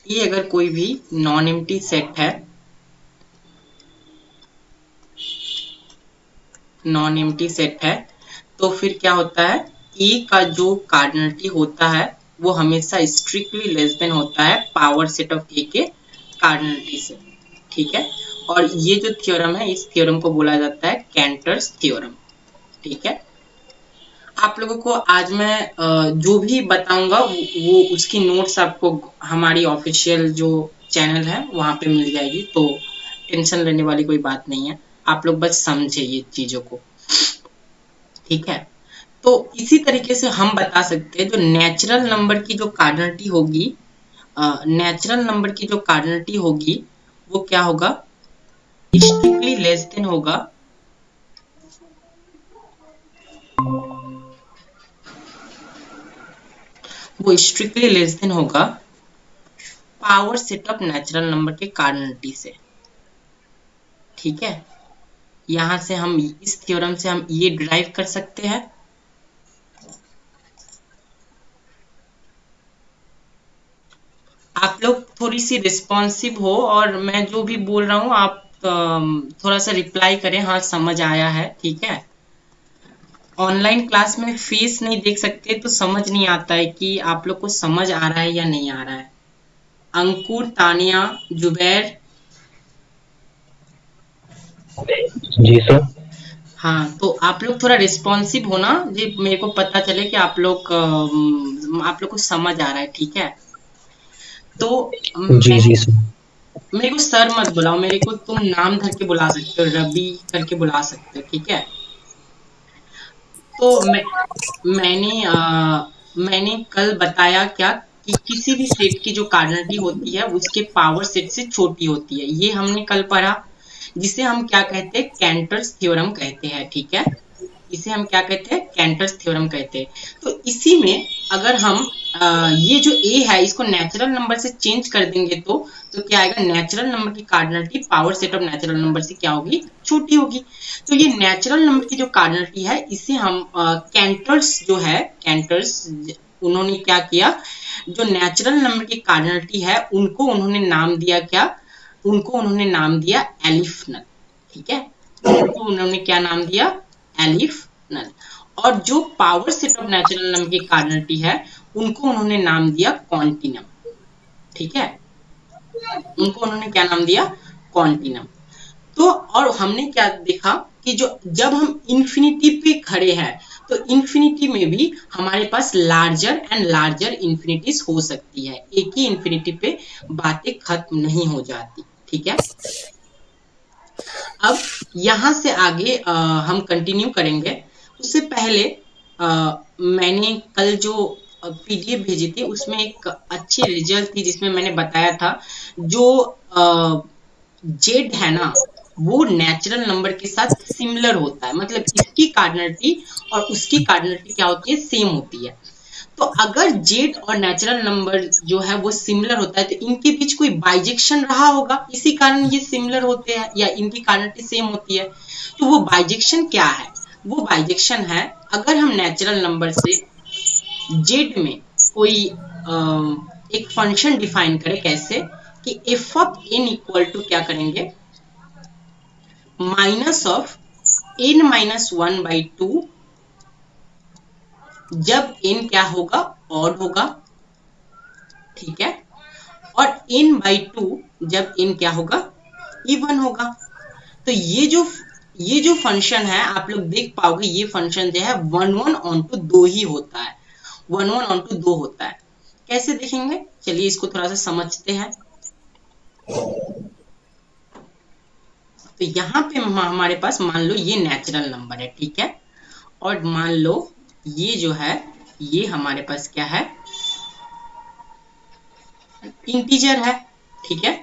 ये अगर कोई भी नॉन एम्प्टी सेट है, नॉन एम्प्टी सेट है, तो फिर क्या होता है, E का जो कार्डिनलिटी होता है वो हमेशा स्ट्रिक्टली लेस देन होता है पावर सेट ऑफ A के कार्डिनलिटी से। ठीक है, और ये जो थ्योरम है, इस थ्योरम को बोला जाता है कैंटर्स थ्योरम। ठीक है, आप लोगों को आज मैं जो भी बताऊंगा वो उसकी नोट्स आपको हमारी ऑफिशियल जो चैनल है वहां पे मिल जाएगी, तो टेंशन लेने वाली कोई बात नहीं है, आप लोग बस समझे ये चीजों को। ठीक है, तो इसी तरीके से हम बता सकते हैं जो नेचुरल नंबर की जो कार्डिनलिटी होगी, नेचुरल नंबर की जो कार्डिनलिटी होगी वो क्या होगा, स्ट्रिक्टली लेस देन होगा, वो स्ट्रिक्टली लेस देन होगा power set of natural number के कार्डिनलिटी से। ठीक है, यहां से हम इस थ्योरम से हम ये डिराइव कर सकते हैं। आप लोग थोड़ी सी रिस्पॉन्सिव हो और मैं जो भी बोल रहा हूँ आप थोड़ा सा रिप्लाई करें, हाँ समझ आया है। ठीक है, ऑनलाइन क्लास में फेस नहीं देख सकते तो समझ नहीं आता है कि आप लोग को समझ आ रहा है या नहीं आ रहा है। अंकुर, तानिया, जुबैर, जी सर। हाँ तो आप लोग थोड़ा रिस्पॉन्सिव होना जी, मेरे को पता चले कि आप लोग को समझ आ रहा है। ठीक है, तो जी मैं जी सर। मेरे को सर मत बुलाओ, मेरे को तुम नाम धर के बुला सकते हो, रवि करके बुला सकते हो। ठीक है, तो मैंने कल बताया क्या कि किसी भी सेट की जो कार्डिनलिटी होती है उसके पावर सेट से छोटी होती है, ये हमने कल पढ़ा, जिसे हम क्या कहते हैं, कैंटर्स थ्योरम कहते हैं। ठीक है, इसे हम क्या कहते हैं, कैंटर्स थ्योरम कहते हैं। तो इसी में अगर हम ये जो ए है इसको नेचुरल नंबर से चेंज कर देंगे तो क्या आएगा, नेचुरल नंबर की cardinality power set of natural number से क्या होगी, छोटी होगी। तो ये नेचुरल नंबर की जो कार्डिनलिटी है इसे हम कैंटर्स जो है, कैंटर्स उन्होंने क्या किया, जो नेचुरल नंबर की कार्डिनलिटी है उनको उन्होंने नाम दिया क्या, उनको उन्होंने नाम दिया एलिफ नल। ठीक है, उनको उन्होंने क्या नाम दिया, एलिफ नल। और जो power set of natural number की कार्डिनलिटी है उनको उन्होंने नाम दिया कॉन्टिनम। ठीक है, उनको उन्होंने क्या नाम दिया, कॉन्टिनम। तो और हमने क्या देखा कि जो जब हम इंफिनिटी पे खड़े हैं तो इंफिनिटी में भी हमारे पास लार्जर एंड लार्जर इंफिनिटीज हो सकती है, एक ही इंफिनिटी पे बातें खत्म नहीं हो जाती। ठीक है, अब यहां से आगे हम कंटिन्यू करेंगे, उससे पहले मैंने कल जो पीडीएफ भेजी थी उसमें एक अच्छी रिजल्ट थी जिसमें मैंने बताया था जो जेड है ना वो नेचुरल नंबर के साथ सिमिलर होता है, मतलब इसकी कार्डिनलिटी और उसकी कार्डिनलिटी क्या होती है, सेम होती है। तो अगर जेड और नेचुरल नंबर जो है वो सिमिलर होता है तो इनके बीच कोई बाइजेक्शन रहा होगा, इसी कारण ये सिमिलर होते हैं या इनकी कार्डिनलिटी सेम होती है। तो वो बाइजेक्शन क्या है, वो बाइजेक्शन है अगर हम नेचुरल नंबर से जेड में कोई एक फंक्शन डिफाइन करें, कैसे कि F of N equal to क्या करेंगे, minus of N minus one by two, जब एन क्या होगा, ऑड होगा। ठीक है, और n बाई टू जब n क्या होगा, इवन होगा। तो ये जो फंक्शन है आप लोग देख पाओगे, ये फंक्शन जो है वन वन ऑन टू दो ही होता है, वन वन ऑन टू दो होता है। कैसे देखेंगे, चलिए इसको थोड़ा सा समझते हैं। तो यहाँ पे हमारे पास मान लो ये नेचुरल नंबर है। ठीक है, और मान लो ये जो है ये हमारे पास क्या है, इंटीजर है। ठीक है,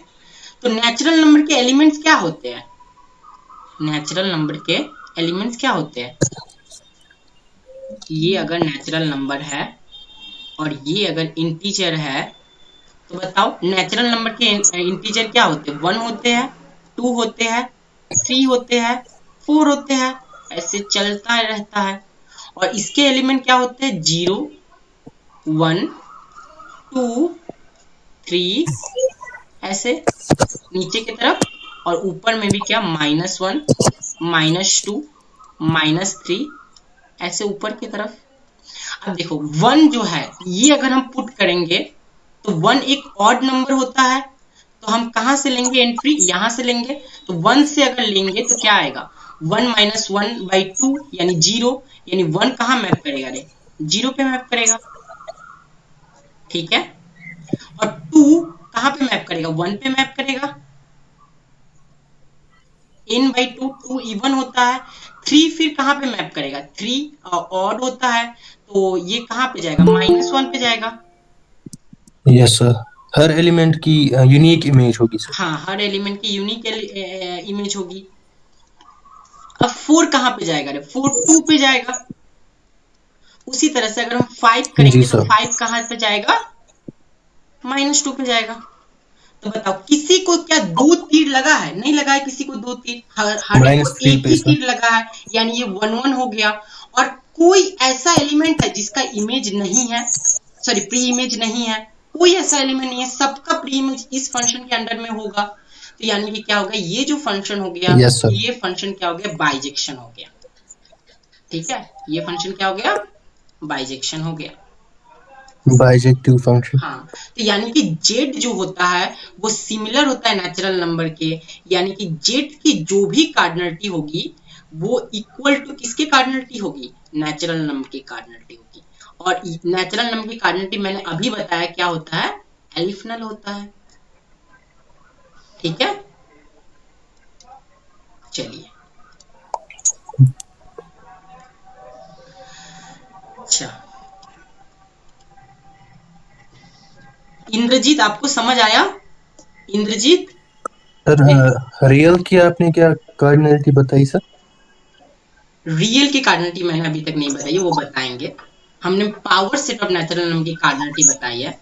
तो नेचुरल नंबर के एलिमेंट्स क्या होते हैं, नेचुरल नंबर के एलिमेंट्स क्या होते हैं, ये अगर नेचुरल नंबर है और ये अगर इंटीजर है तो बताओ नेचुरल नंबर के इंटीजर क्या होते हैं, वन होते हैं, टू होते हैं, थ्री होते हैं, फोर होते हैं, ऐसे चलता रहता है। और इसके एलिमेंट क्या होते हैं, जीरो, वन, टू, 3 ऐसे नीचे की तरफ, और ऊपर में भी क्या -1 -2 -3 ऐसे ऊपर की तरफ। अब देखो 1 जो है ये अगर हम पुट करेंगे तो 1 एक ऑड नंबर होता है, तो हम कहां से लेंगे एंट्री, यहां से लेंगे। तो 1 से अगर लेंगे तो क्या आएगा, 1 -1/2 यानी 0, यानी 1 कहां मैप करेगा रे, 0 पे मैप करेगा, ठीक है। और 2 कहां पे मैप करेगा, 1 पे मैप करेगा, n/2 2 इवन होता है। 3 फिर कहां पे मैप करेगा, 3 ऑड होता है, तो ये कहां पे जाएगा, -1 पे जाएगा। यस सर, हर एलिमेंट की यूनिक इमेज होगी सर। हाँ, हर एलिमेंट की यूनिक इमेज होगी। अब 4 कहां पे जाएगा रे, 4 2 पे जाएगा। उसी तरह से अगर हम 5 जी करेंगे तो सर। 5 कहां पे जाएगा, -2 पे जाएगा। तो बताओ किसी को क्या दो तीर लगा है, नहीं लगा है किसी को दो तीर, हर एक को -3 एक पे ही सर। तीर लगा है, यानी ये 1 1 हो गया। और कोई ऐसा एलिमेंट है जिसका इमेज नहीं है, सॉरी प्री इमेज नहीं है, कोई ऐसा एलिमेंट नहीं है, सबका प्री इमेज इस फंक्शन के अंडर में होगा। तो यानी कि क्या होगा, ये जो फंक्शन हो गया, यस सर। ये फंक्शन क्या हो गया, बाइजेक्शन हो गया, ठीक है। ये फंक्शन क्या हो गया, बाइजेक्शन हो गया। Bijective function. हाँ, तो यानी कि जेड जो होता है वो सिमिलर होता है नेचुरल नंबर के, यानी कि जेड की जो भी कार्डिनलिटी होगी वो इक्वल टू किसके कार्डिनलिटी होगी, नेचुरल नंबर की कार्डिनलिटी होगी। और नेचुरल नंबर की कार्डिनलिटी मैंने अभी बताया क्या होता है, एलिफनल होता है, ठीक है। चलिए, अच्छा इंद्रजीत आपको समझ आया, इंद्रजीत। सर रियल की आपने क्या कार्डिनलिटी बताई सर? रियल की कार्डिनलिटी मैंने अभी तक नहीं बताई, वो बताएंगे। हमने power set of natural number की कार्डिनलिटी बताई है।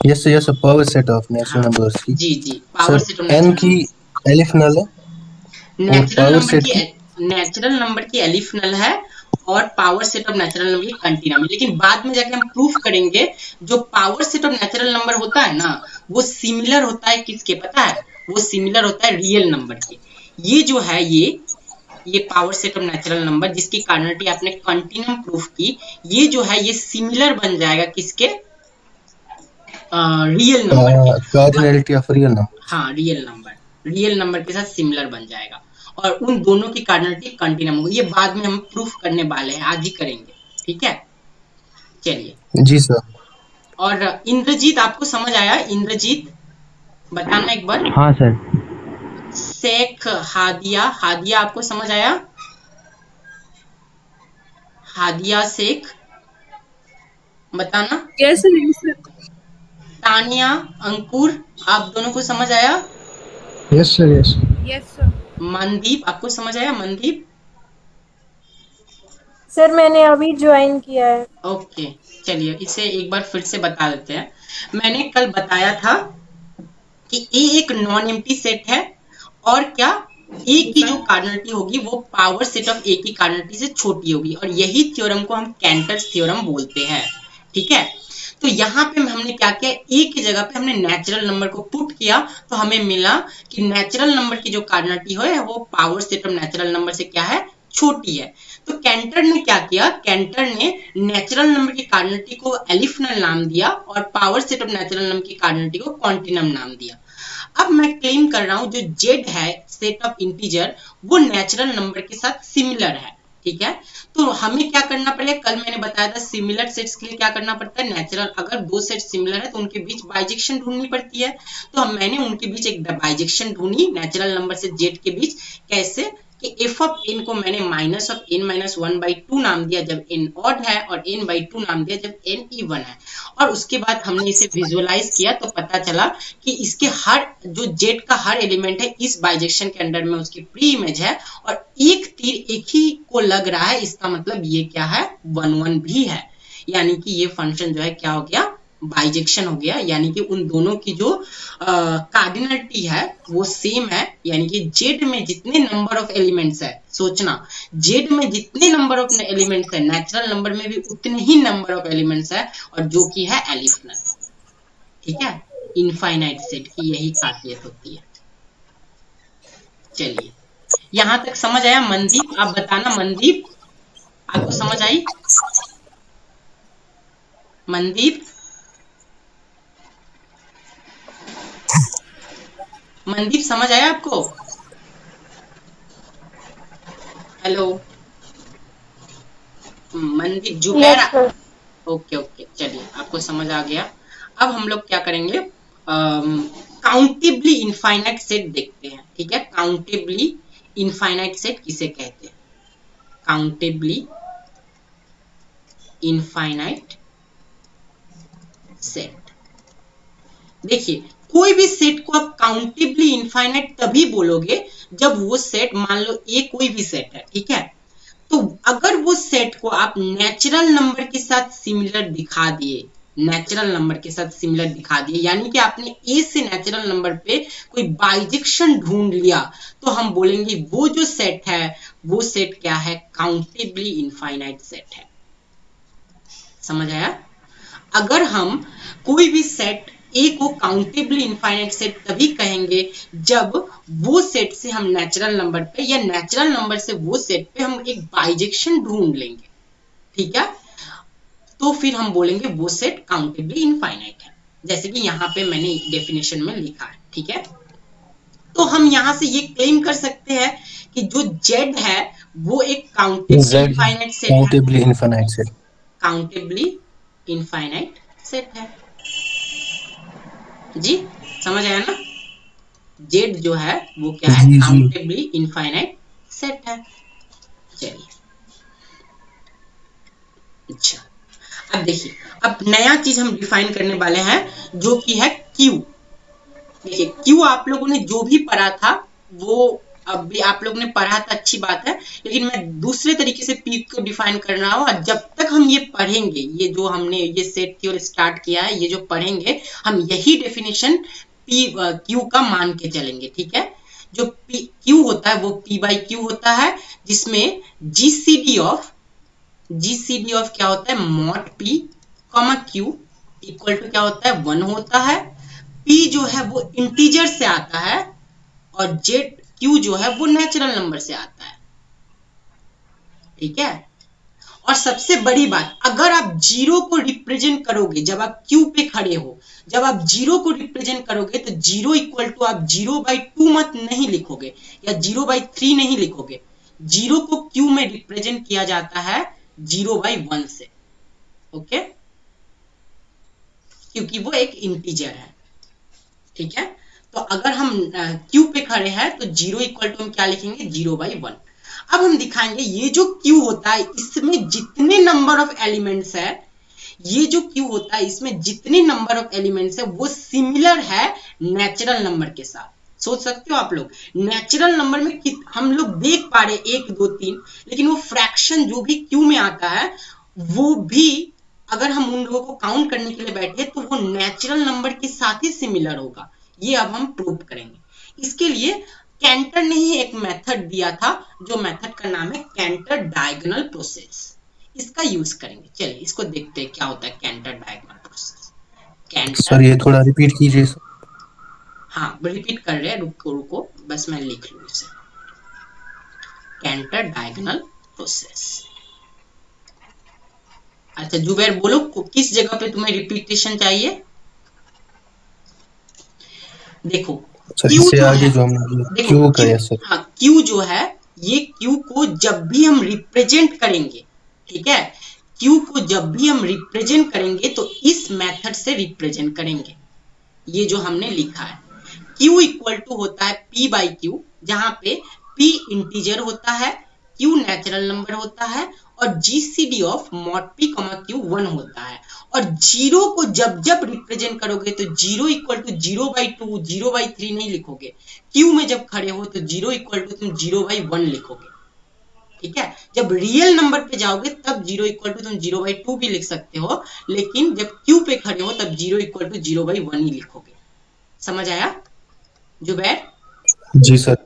Yes yes, power set of natural हाँ, नंबर्स की। जी जी, power sir set of N natural की एलिफ नल है, और नेचुरल पावर नंबर सेट की की। नेचुरल नंबर की एलिफ नल है, और power set of natural number की कंटीनम है। लेकिन बाद में जाके हम प्रूफ करेंगे जो power set of natural number होता है ना, वो सिमिलर होता है किसके, पता है, वो सिमिलर होता है रियल नंबर के। ये जो है ये power set of natural number जिसकी कार्डिनलिटी आपने कंटीन्यूम प्रूफ की, ये जो है ये सिमिलर बन जाएगा किसके, रियल नंबर के। और कार्डिनलिटी ऑफ रियल नंबर्स। हाँ, रियल नंबर के साथ सिमिलर बन जाएगा, और उन दोनों की कार्डिनलिटी कंटीन्यूम होगी। ये बाद में हम प्रूफ करने वाले हैं, आज ही करेंगे, ठीक है। चलिए, जी सर। और इंद्रजीत आपको समझ आया, इंद्रजीत बताना एक बार। हाँ सर। शेख हादिया, हादिया आपको समझ आया, हादिया शेख बताना। Yes sir, yes sir. Tania Ankur, आप दोनों को समझ आया। Yes sir yes. Yes sir. Mandeep आपको समझ आया, मनदीप। सर मैंने अभी ज्वाइन किया है। ओके, चलिए इसे एक बार फिर से बता देते हैं। मैंने कल बताया था कि ए एक नॉन एम्प्टी सेट है, और क्या, ए की जो कार्डिनलिटी होगी वो पावर सेट ऑफ ए की कार्डिनलिटी से छोटी होगी, और यही थ्योरम को हम कैंटर्स थ्योरम बोलते हैं, ठीक है। तो यहाँ पे हमने क्या किया, ए की जगह पे हमने नेचुरल नंबर को पुट किया, तो हमें मिला कि नेचुरल नंबर की जो कार्डिनलिटी है वो power set of natural number से क्या है, छोटी है। तो कैंटर ने क्या किया, कैंटर ने नेचुरल नंबर की कार्डिनलिटी को एलिफनल नाम दिया, और power set of natural number की कार्डिनलिटी को कॉन्टिनम नाम दिया। अब मैं क्लेम कर रहा हूं जो जेड है सेट ऑफ इंटीजर, वो नेचुरल नंबर के साथ सिमिलर है, ठीक है। तो हमें क्या करना पड़ेगा, कल मैंने बताया था सिमिलर सेट्स के लिए क्या करना पड़ता है, नेचुरल अगर दो सेट सिमिलर है तो उनके बीच बाइजेक्शन ढूंढनी पड़ती है। तो मैंने उनके बीच एक बाइजेक्शन ढूंढी नेचुरल नंबर से जेड के बीच, कैसे कि एफ ऑफ एन को मैंने माइनस ऑफ एन माइनस 1/2 नाम दिया जब एन ऑड है, और n/2 नाम दिया जब एन इवन है। और उसके बाद हमने इसे विजुअलाइज किया तो पता चला कि इसके हर जो जेड का हर एलिमेंट है इस बाइजेक्शन के अंडर में उसकी प्री इमेज है, और एक तीर एक ही को लग रहा है, इसका मतलब ये क्या है, 1 1 भी है। यानी कि ये फंक्शन जो है क्या हो गया, बाइजेक्शन हो गया, यानी कि उन दोनों की जो कार्डिनलिटी है वो सेम है। यानी कि जेड में जितने नंबर ऑफ एलिमेंट्स है, सोचना जेड में जितने नंबर ऑफ एलिमेंट्स है नेचुरल नंबर में भी उतने ही नंबर ऑफ एलिमेंट्स है, और जो कि है एलिफनल, ठीक है, इनफाइनाइट सेट की यही खासियत होती है। चलिए, यहां तक समझ आया मनदीप? आप बताना मनदीप, आपको समझ आई? मनदीप, मनदीप समझ आया आपको? Hello Mandeep, Zubair. Yes sir. Okay okay, चलिए आपको समझ आ गया। अब हम लोग क्या करेंगे, काउंटेबली इनफाइनाइट सेट देखते हैं। ठीक है, काउंटेबली इनफाइनाइट सेट किसे कहते हैं? Countably infinite set. देखिए, कोई भी सेट को आप काउंटेबली इनफाइनाइट तभी बोलोगे जब वो सेट, मान लो ये कोई भी सेट है, ठीक है, तो अगर वो सेट को आप नेचुरल नंबर के साथ सिमिलर दिखा दिए, नेचुरल नंबर के साथ सिमिलर दिखा दिए, यानी कि आपने ए से नेचुरल नंबर पे कोई बाइजेक्शन ढूंढ लिया, तो हम बोलेंगे वो जो सेट है वो सेट क्या है? काउंटेबली इनफाइनाइट सेट है। समझ आया? अगर हम कोई भी सेट ए को काउंटेबली इनफाइनाइट सेट तभी कहेंगे जब वो सेट से हम नेचुरल नंबर पे या नेचुरल नंबर से वो सेट पे हम एक बाइजेक्शन ढूंढ लेंगे, ठीक है, तो फिर हम बोलेंगे वो सेट काउंटेबली इनफाइनाइट है, जैसे कि यहाँ पे मैंने डेफिनेशन में लिखा है। ठीक है, तो हम यहाँ से ये क्लेम कर सकते हैं कि जो जेड है वो एक काउंटेबली Z इनफाइनाइट सेट है। Countably infinite set. Countably infinite set है जी, समझ आया ना? जेड जो है वो क्या है? जी जी। काउंटेबली इनफाइनाइट सेट है। चलिए, अच्छा, अब देखिए, अब नया चीज हम डिफाइन करने वाले हैं जो कि है क्यू। देखिए, क्यू आप लोगों ने जो भी पढ़ा था वो अभी आप लोगों ने पढ़ा था, अच्छी बात है, लेकिन मैं दूसरे तरीके से पी को डिफाइन कर रहा हूं, और जब तक हम ये पढ़ेंगे, ये जो हमने ये सेट थ्योरी स्टार्ट किया है, ये जो पढ़ेंगे हम यही डेफिनेशन पी क्यू का मान के चलेंगे। ठीक है, जो पी क्यू होता है वो पी बाई क्यू होता है, जिसमें जीसीडी ऑफ क्या होता है? Mod P comma Q equal to क्या होता है? 1 होता है। पी जो है वो इंटीजर से आता है, और जेड क्यू जो है वो नेचुरल नंबर से आता है। ठीक है, और सबसे बड़ी बात, अगर आप जीरो को रिप्रेजेंट करोगे, जब आप क्यू पे खड़े हो, जब आप जीरो को रिप्रेजेंट करोगे तो जीरो इक्वल टू आप 0/2 मत नहीं लिखोगे या 0/3 नहीं लिखोगे। जीरो को क्यू में रिप्रेजेंट किया जाता है 0/1 से। ओके, क्योंकि वो एक इंटीजर है। ठीक है, तो अगर हम क्यू पे खड़े हैं तो जीरो इक्वल टू हम क्या लिखेंगे? 0/1। अब हम दिखाएंगे ये जो क्यू होता है इसमें जितने नंबर ऑफ एलिमेंट्स है, ये जो क्यू होता है इसमें जितने नंबर ऑफ एलिमेंट्स है वो सिमिलर है नेचुरल नंबर के साथ। सोच सकते हो आप लोग, नेचुरल नंबर में हम लोग देख पा रहे 1 2 3, लेकिन वो फ्रैक्शन जो भी क्यू में आता है वो भी अगर हम उन लोगों को काउंट करने के लिए बैठे तो वो नेचुरल नंबर के साथ ही सिमिलर होगा। ये अब हम प्रूव करेंगे। इसके लिए कैंटर ने ही एक मेथड दिया था, जो मेथड का नाम है कैंटर डायगोनल प्रोसेस। इसका यूज करेंगे। चलिए इसको देखते हैं क्या होता है Cantor diagonal process. Cantor, sir ये थोड़ा रिपीट कीजिए सर। हाँ रिपीट कर रहे हैं, रुको रुको बस मैं लिख लूं इसे। Cantor diagonal process. अच्छा जुबैर बोलो, किस जगह पे तुम्हें रिपीटेशन चाहिए? देखो सर क्यू इससे जो आगे है, जो हमने देखो क्यू का क्यू, है सर। हाँ क्यू जो है, ये क्यू को जब भी हम रिप्रेजेंट करेंगे, ठीक है, क्यू को जब भी हम रिप्रेजेंट करेंगे तो इस मेथड से रिप्रेजेंट करेंगे। ये जो हमने लिखा है Q इक्वल टू होता है P बाई क्यू, जहां पे P इंटीजर होता है, Q नेचुरल नंबर होता है, और GCD of mod P Q 1 होता है। और जीरो को जब जब रिप्रेजेंट करोगे तो जीरो इक्वल टू 0/2 0/3 नहीं लिखोगे। Q में जब खड़े हो तो जीरो इक्वल टू तुम 0/1 लिखोगे। ठीक है, जब रियल नंबर पे जाओगे तब जीरो इक्वल टू तुम 0/2 भी लिख सकते हो, लेकिन जब Q पे खड़े हो तब जीरो इक्वल टू 0/1 ही लिखोगे। समझ आया जुबैर? जी सर।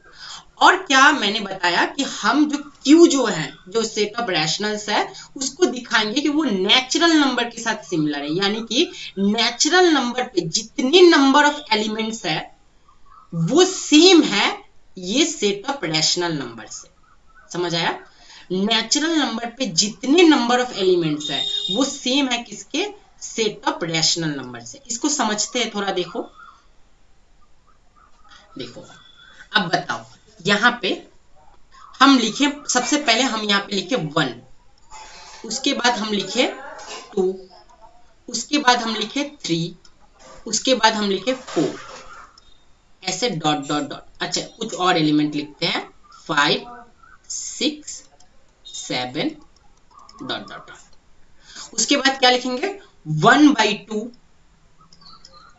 और क्या मैंने बताया कि हम जो Q जो है, जो सेट ऑफ रैशनल्स है, उसको दिखाएंगे कि वो नेचुरल नंबर के साथ सिमिलर है, यानी कि नेचुरल नंबर पे जितने नंबर ऑफ एलिमेंट्स है वो सेम है ये सेट ऑफ रैशनल नंबर से। समझ आया? नेचुरल नंबर पे जितने नंबर ऑफ एलिमेंट्स है वो सेम है किसके? सेट ऑफ रैशनल नंबर से। इसको समझते हैं थोड़ा। देखो देखो, अब बताओ, यहां पे हम लिखे, सबसे पहले हम यहाँ पे लिखे 1, उसके बाद हम लिखे 2, उसके बाद हम लिखे 3, उसके बाद हम लिखे 4, ऐसे डॉट डॉट डॉट। अच्छा, कुछ और एलिमेंट लिखते हैं, 5, 6, 7 डॉट डॉट डॉट। उसके बाद क्या लिखेंगे? 1/2,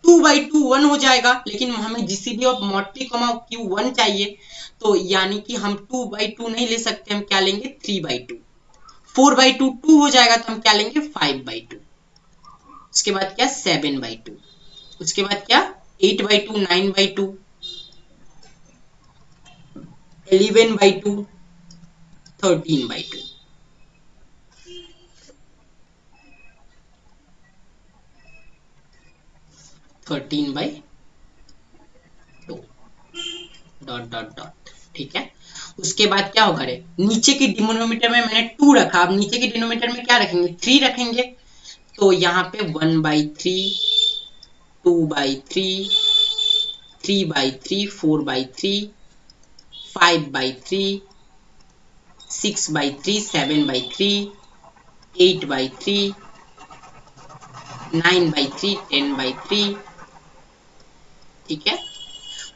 2/2 1 हो जाएगा, लेकिन हमें जीसीडी ऑफ मोटी कॉमा क्यू 1 चाहिए, तो यानी कि हम 2/2 नहीं ले सकते, हम क्या लेंगे? 3/2। 4/2 2 हो जाएगा, तो हम क्या लेंगे? 5/2। उसके बाद क्या? 7/2। उसके बाद क्या? 8/2, 9/2, 11/2, 13/2। 13/2 डॉट डॉट डॉट। ठीक है। उसके बाद क्या होगा रे? नीचे की डिनोमिनेटर में मैंने 2 रखा, अब नीचे की डिनोमिनेटर में क्या रखेंगे? 3 रखेंगे, तो यहाँ पे 1/3, 2/3, 3/3, 4/3, 5/3, 6/3, 7/3, 8/3, 9/3, 10/3। ठीक है।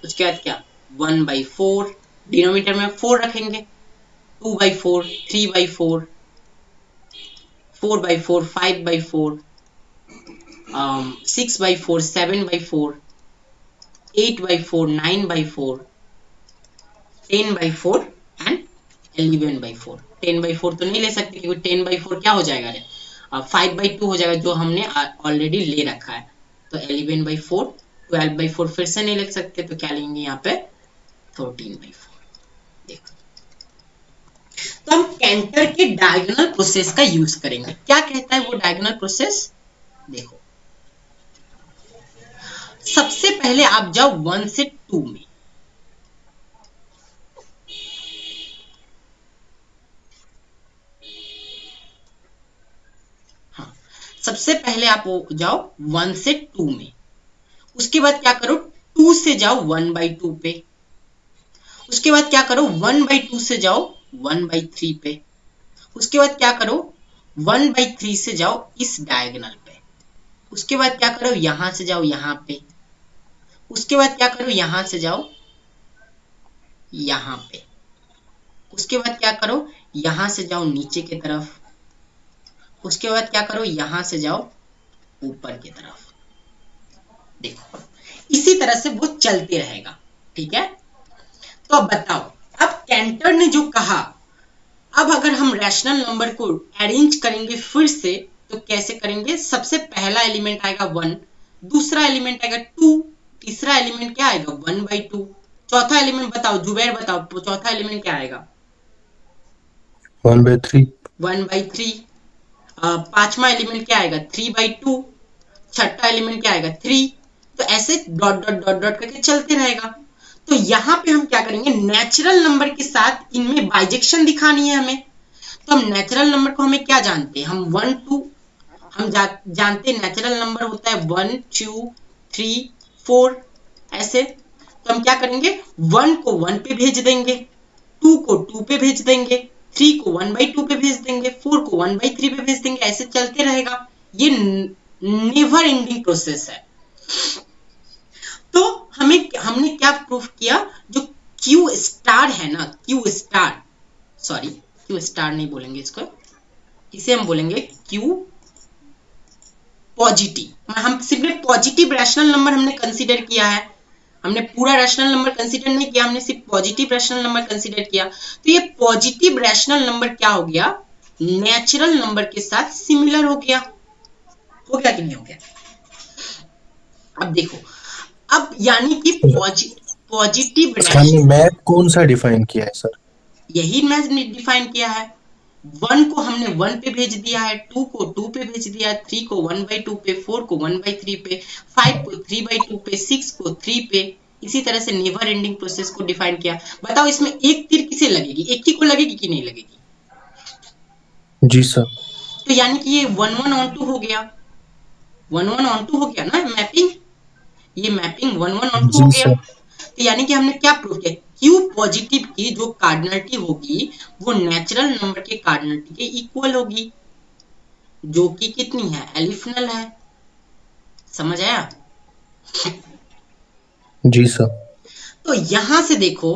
उसके बाद क्या? 1/4, डिनोमिनेटर में 4 रखेंगे, 2/4, 3/4, 4/4, 5/4, 6/4, 7/4, 8/4, 9/4, 10/4 एंड 11/4। 10/4 तो नहीं ले सकते क्योंकि 10/4 क्या हो जाएगा रे? 5/2 हो जाएगा, जो हमने ऑलरेडी ले रखा है। तो 11/4, 12/4 फिर से नहीं लिख सकते, तो क्या लेंगे यहाँ पे? 13/4। देखो, तो हम कैंटर के डायगोनल प्रोसेस का यूज करेंगे। क्या कहता है वो डायगोनल प्रोसेस? देखो, सबसे पहले आप जाओ 1 से 2 में। हाँ, सबसे पहले आप जाओ 1 से 2 में। उसके बाद क्या करो? 2 से जाओ 1/2 पे। उसके बाद क्या करो? 1/2 से जाओ 1/3 पे। उसके बाद क्या करो? 1/3 से जाओ इस डायगोनल पे। उसके बाद क्या करो? यहां से जाओ यहां पे। उसके बाद क्या करो? यहां से जाओ यहां पे। उसके बाद क्या करो? यहां से जाओ नीचे की तरफ। उसके बाद क्या करो? यहां से जाओ ऊपर की तरफ। देखो, इसी तरह से वो चलते रहेगा। ठीक है। तो अब बताओ, अब कैंटर ने जो कहा, अब अगर हम रैशनल नंबर को अरेंज करेंगे फिर से, तो कैसे करेंगे? सबसे पहला एलिमेंट आएगा 1, दूसरा एलिमेंट आएगा 2, तीसरा एलिमेंट क्या आएगा? 1/2, चौथा एलिमेंट बताओ, जुबैर बताओ, चौथा एलिमेंट क्या आएगा? 1/3, 1/3। पांचवा एलिमेंट क्या आएगा? 3/2। छठा एलिमेंट क्या आएगा? 3। तो ऐसे डॉट डॉट डॉट डॉट करके चलते रहेगा। तो यहाँ पे हम क्या करेंगे? नेचुरल नंबर के साथ इनमें बाइजेक्शन दिखानी है हमें। तो हम नेचुरल नंबर को हमें क्या जानते हैं? हम 1 2 हम जानते हैं नेचुरल नंबर होता है 1 2 3 4 ऐसे। तो हम क्या करेंगे? 1 को 1 पे भेज देंगे, 2 को 2 पे भेज देंगे, 3 को 1/2 पे भेज देंगे, 4 को 1/3 पे भेज देंगे, ऐसे चलते रहेगा। ये नेवर एंडिंग प्रोसेस है। तो हमने क्या प्रूफ किया? जो क्यू स्टार है ना, Q star, sorry Q star नहीं बोलेंगे इसको, इसे हम बोलेंगे क्यू पॉजिटिव। हम सिर्फ पॉजिटिव रैशनल नंबर हमने कंसीडर किया है, हमने पूरा रैशनल नंबर कंसीडर नहीं किया, हमने सिर्फ पॉजिटिव रैशनल नंबर कंसीडर किया। तो ये पॉजिटिव रैशनल नंबर क्या हो गया? नेचुरल नंबर के साथ सिमिलर हो गया। हो गया कि नहीं हो गया? अब देखो, अब यानी कि पॉजिटिव हमने मैप कौन सा डिफाइन किया है सर? यही मैंने डिफाइन किया है। 1 को हमने 1 पे भेज दिया है, 2 को 2 पे भेज दिया, 3 को 1/2 पे, 4 को 1/3 पे, 5 को 3/2 पे, 6 को 3 पे। इसी तरह से नेवर एंडिंग प्रोसेस को डिफाइन किया। बताओ इसमें एक तीर किसे लगेगी? एक ही को लगेगी कि नहीं लगेगी? जी सर। तो यानी कि ये 1 1 on 2 हो गया, 1 1 on 2 हो गया ना मैपिंग। ये मैपिंग 1 1 on 2 हो जी गया। सर। तो यानी कि हमने क्या प्रूव किया? क्यू पॉजिटिव की जो कार्डिनलिटी होगी वो नेचुरल नंबर के कार्डिनलिटी के इक्वल होगी, जो कि कितनी है? एलिफिनल है। समझ आया? जी सर। तो यहां से देखो,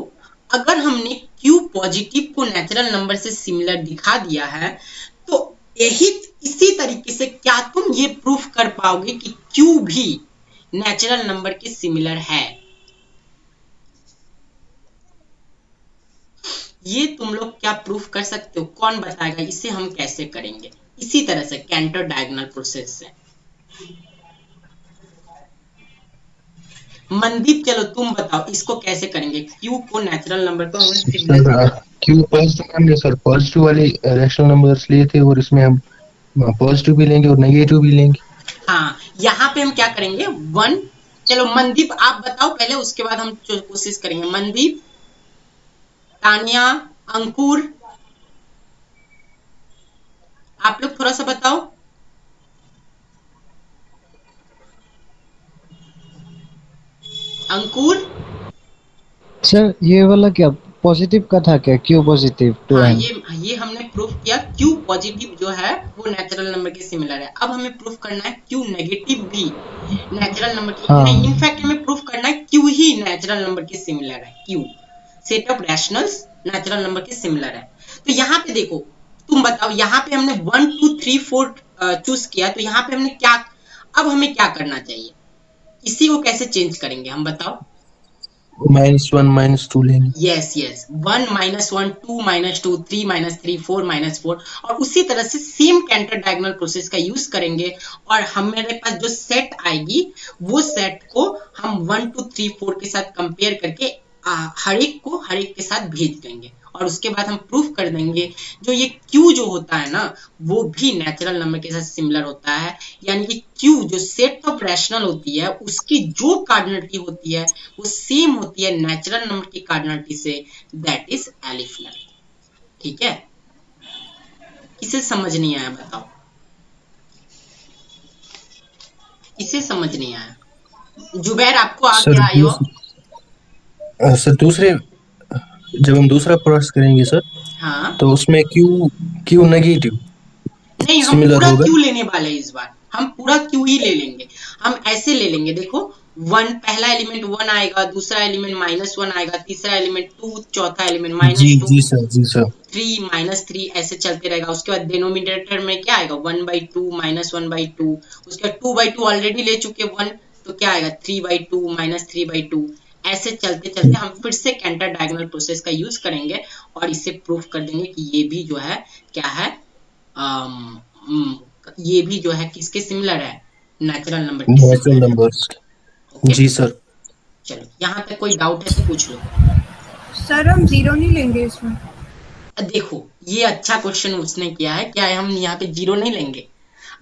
अगर हमने क्यू पॉजिटिव को नेचुरल नंबर से सिमिलर दिखा दिया है, तो यही इसी तरीके से क्या तुम ये प्रूफ कर पाओगे कि क्यू भी नेचुरल नंबर के सिमिलर है? ये तुम लोग क्या प्रूफ कर सकते हो? कौन बताएगा? इसे हम कैसे करेंगे? इसी तरह से कैंटर डायगोनल प्रोसेस से। मनदीप चलो तुम बताओ इसको कैसे करेंगे? क्यू को नेचुरल नंबर को हम सिमिलर। सर क्यों पॉजिटिव हमने सर पॉजिटिव वाले रैशनल नंबर्स लिए थे और इसमें हम पॉजिटिव भी लेंगे और नेगेटिव भी लेंगे। हाँ, यहाँ पे हम क्या करेंगे? 1। चलो मनदीप आप बताओ पहले, उसके बाद हम कोशिश करेंगे। मनदीप, तानिया, अंकुर, आप लोग थोड़ा सा बताओ। अंकुर। सर ये वाला क्या पॉजिटिव का था क्या? क्यू पॉजिटिव टू हाँ, एन? ये हमने प्रूफ किया क्यू पॉजिटिव जो है वो नेचुरल नंबर के सिमिलर है। अब हमें प्रूफ करना है क्यू नेगेटिव भी नेचुरल नंबर के नहीं, हाँ इनफैक्ट हमें प्रूफ करना है क्यू ही नेचुरल नंबर के सिमिलर है। Q set of rationals natural number के सिमिलर है। तो यहाँ पे देखो, तुम बताओ, यहाँ पे हमने 1 2 3 4 चूज किया, तो यहाँ पे हमने क्या, अब हमें क्या करना चाहिए? इसी को कैसे चेंज करेंगे हम बताओ? -1 -2 लेंगे। यस यस, 1 -1 2 -2 3 -3 4 -4, और उसी तरह से सेम कैंटर डायगोनल प्रोसेस का यूज करेंगे। और हमारे पास जो सेट आएगी वो सेट को हम 1 2 3 4 के साथ कंपेयर करके हर एक को हर एक के साथ भेज देंगे, और उसके बाद हम प्रूफ कर देंगे जो ये क्यू जो होता है ना वो भी नेचुरल नंबर के साथ सिमिलर होता है। यानी कि क्यू जो सेट ऑफ रैशनल होती है उसकी जो कार्डिनलिटी होती है वो सेम होती है नेचुरल नंबर की कार्डिनलिटी से, दैट इज एलिफिनल। ठीक है? इसे समझ नहीं आया बताओ? इसे समझ नहीं आया? जुबैर आपको आ सर गया? आयो। सर दूसरे जब हम दूसरा प्रोसेस करेंगे सर हाँ, तो उसमें क्यू क्यू नेगेटिव नहीं हम सिमिलर पूरा होगा। क्यू लेने वाले हैं इस बार, हम पूरा क्यू ही ले लेंगे। हम ऐसे ले लेंगे, देखो, 1 पहला एलिमेंट 1 आएगा, दूसरा एलिमेंट -1 आएगा, तीसरा एलिमेंट 2, चौथा एलिमेंट जी -2, जी सर। जी सर। 3 -3, ऐसे चलते रहेगा। उसके बाद डिनोमिनेटर में क्या आएगा? 1/2 -1/2। उसके बाद 2/2 ऑलरेडी ले चुके 1, तो क्या आएगा? 3/2 -3/2। ऐसे चलते चलते हम फिर से कैंटर डायगोनल प्रोसेस का यूज करेंगे और इसे प्रूफ कर देंगे कि ये भी जो है क्या है, ये भी जो है किसके सिमिलर है? नेचुरल नंबर के नेचुरल सिमिलर है। नंबर्स। ओके, जी सर। चलो यहाँ तक कोई डाउट है तो पूछ लो। सर हम जीरो नहीं लेंगे इसमें। देखो, ये अच्छा क्वेश्चन उसने किया है, क्या हम यहाँ पे जीरो नहीं लेंगे?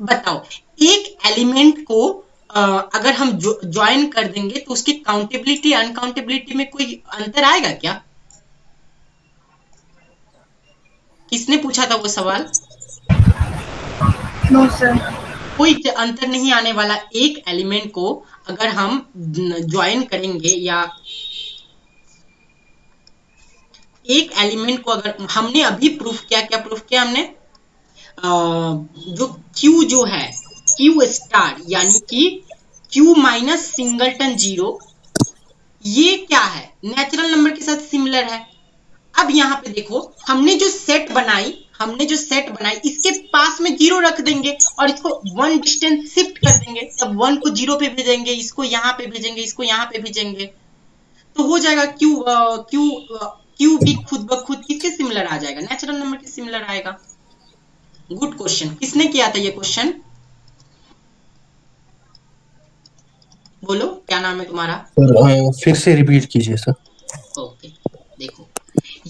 बताओ, एक एलिमेंट को अगर हम ज्वाइन कर देंगे तो उसकी काउंटेबिलिटी अनकाउंटेबिलिटी में कोई अंतर आएगा क्या? किसने पूछा था वो सवाल? No sir. कोई अंतर नहीं आने वाला। एक एलिमेंट को अगर हम ज्वाइन करेंगे, या एक एलिमेंट को अगर हमने अभी प्रूफ किया, क्या प्रूफ किया हमने? जो Q जो है, Q स्टार यानी कि Q माइनस सिंगलटन जीरो, ये क्या है? नेचुरल नंबर के साथ सिमिलर है। अब यहाँ पे देखो, हमने जो सेट बनाई इसके पास में जीरो रख देंगे और इसको 1 डिस्टेंस शिफ्ट कर देंगे। तब 1 को जीरो पे भेजेंगे, इसको यहाँ पे भेजेंगे, इसको यहाँ पे भेजेंगे, तो हो जाएगा क्यू भी खुद ब खुद किसके सिमिलर आ जाएगा? नेचुरल नंबर के सिमिलर आएगा। Good question. किसने किया था ये क्वेश्चन? बोलो। क्या नाम है तुम्हारा? सर फिर से रिपीट कीजिए सर। ओके, देखो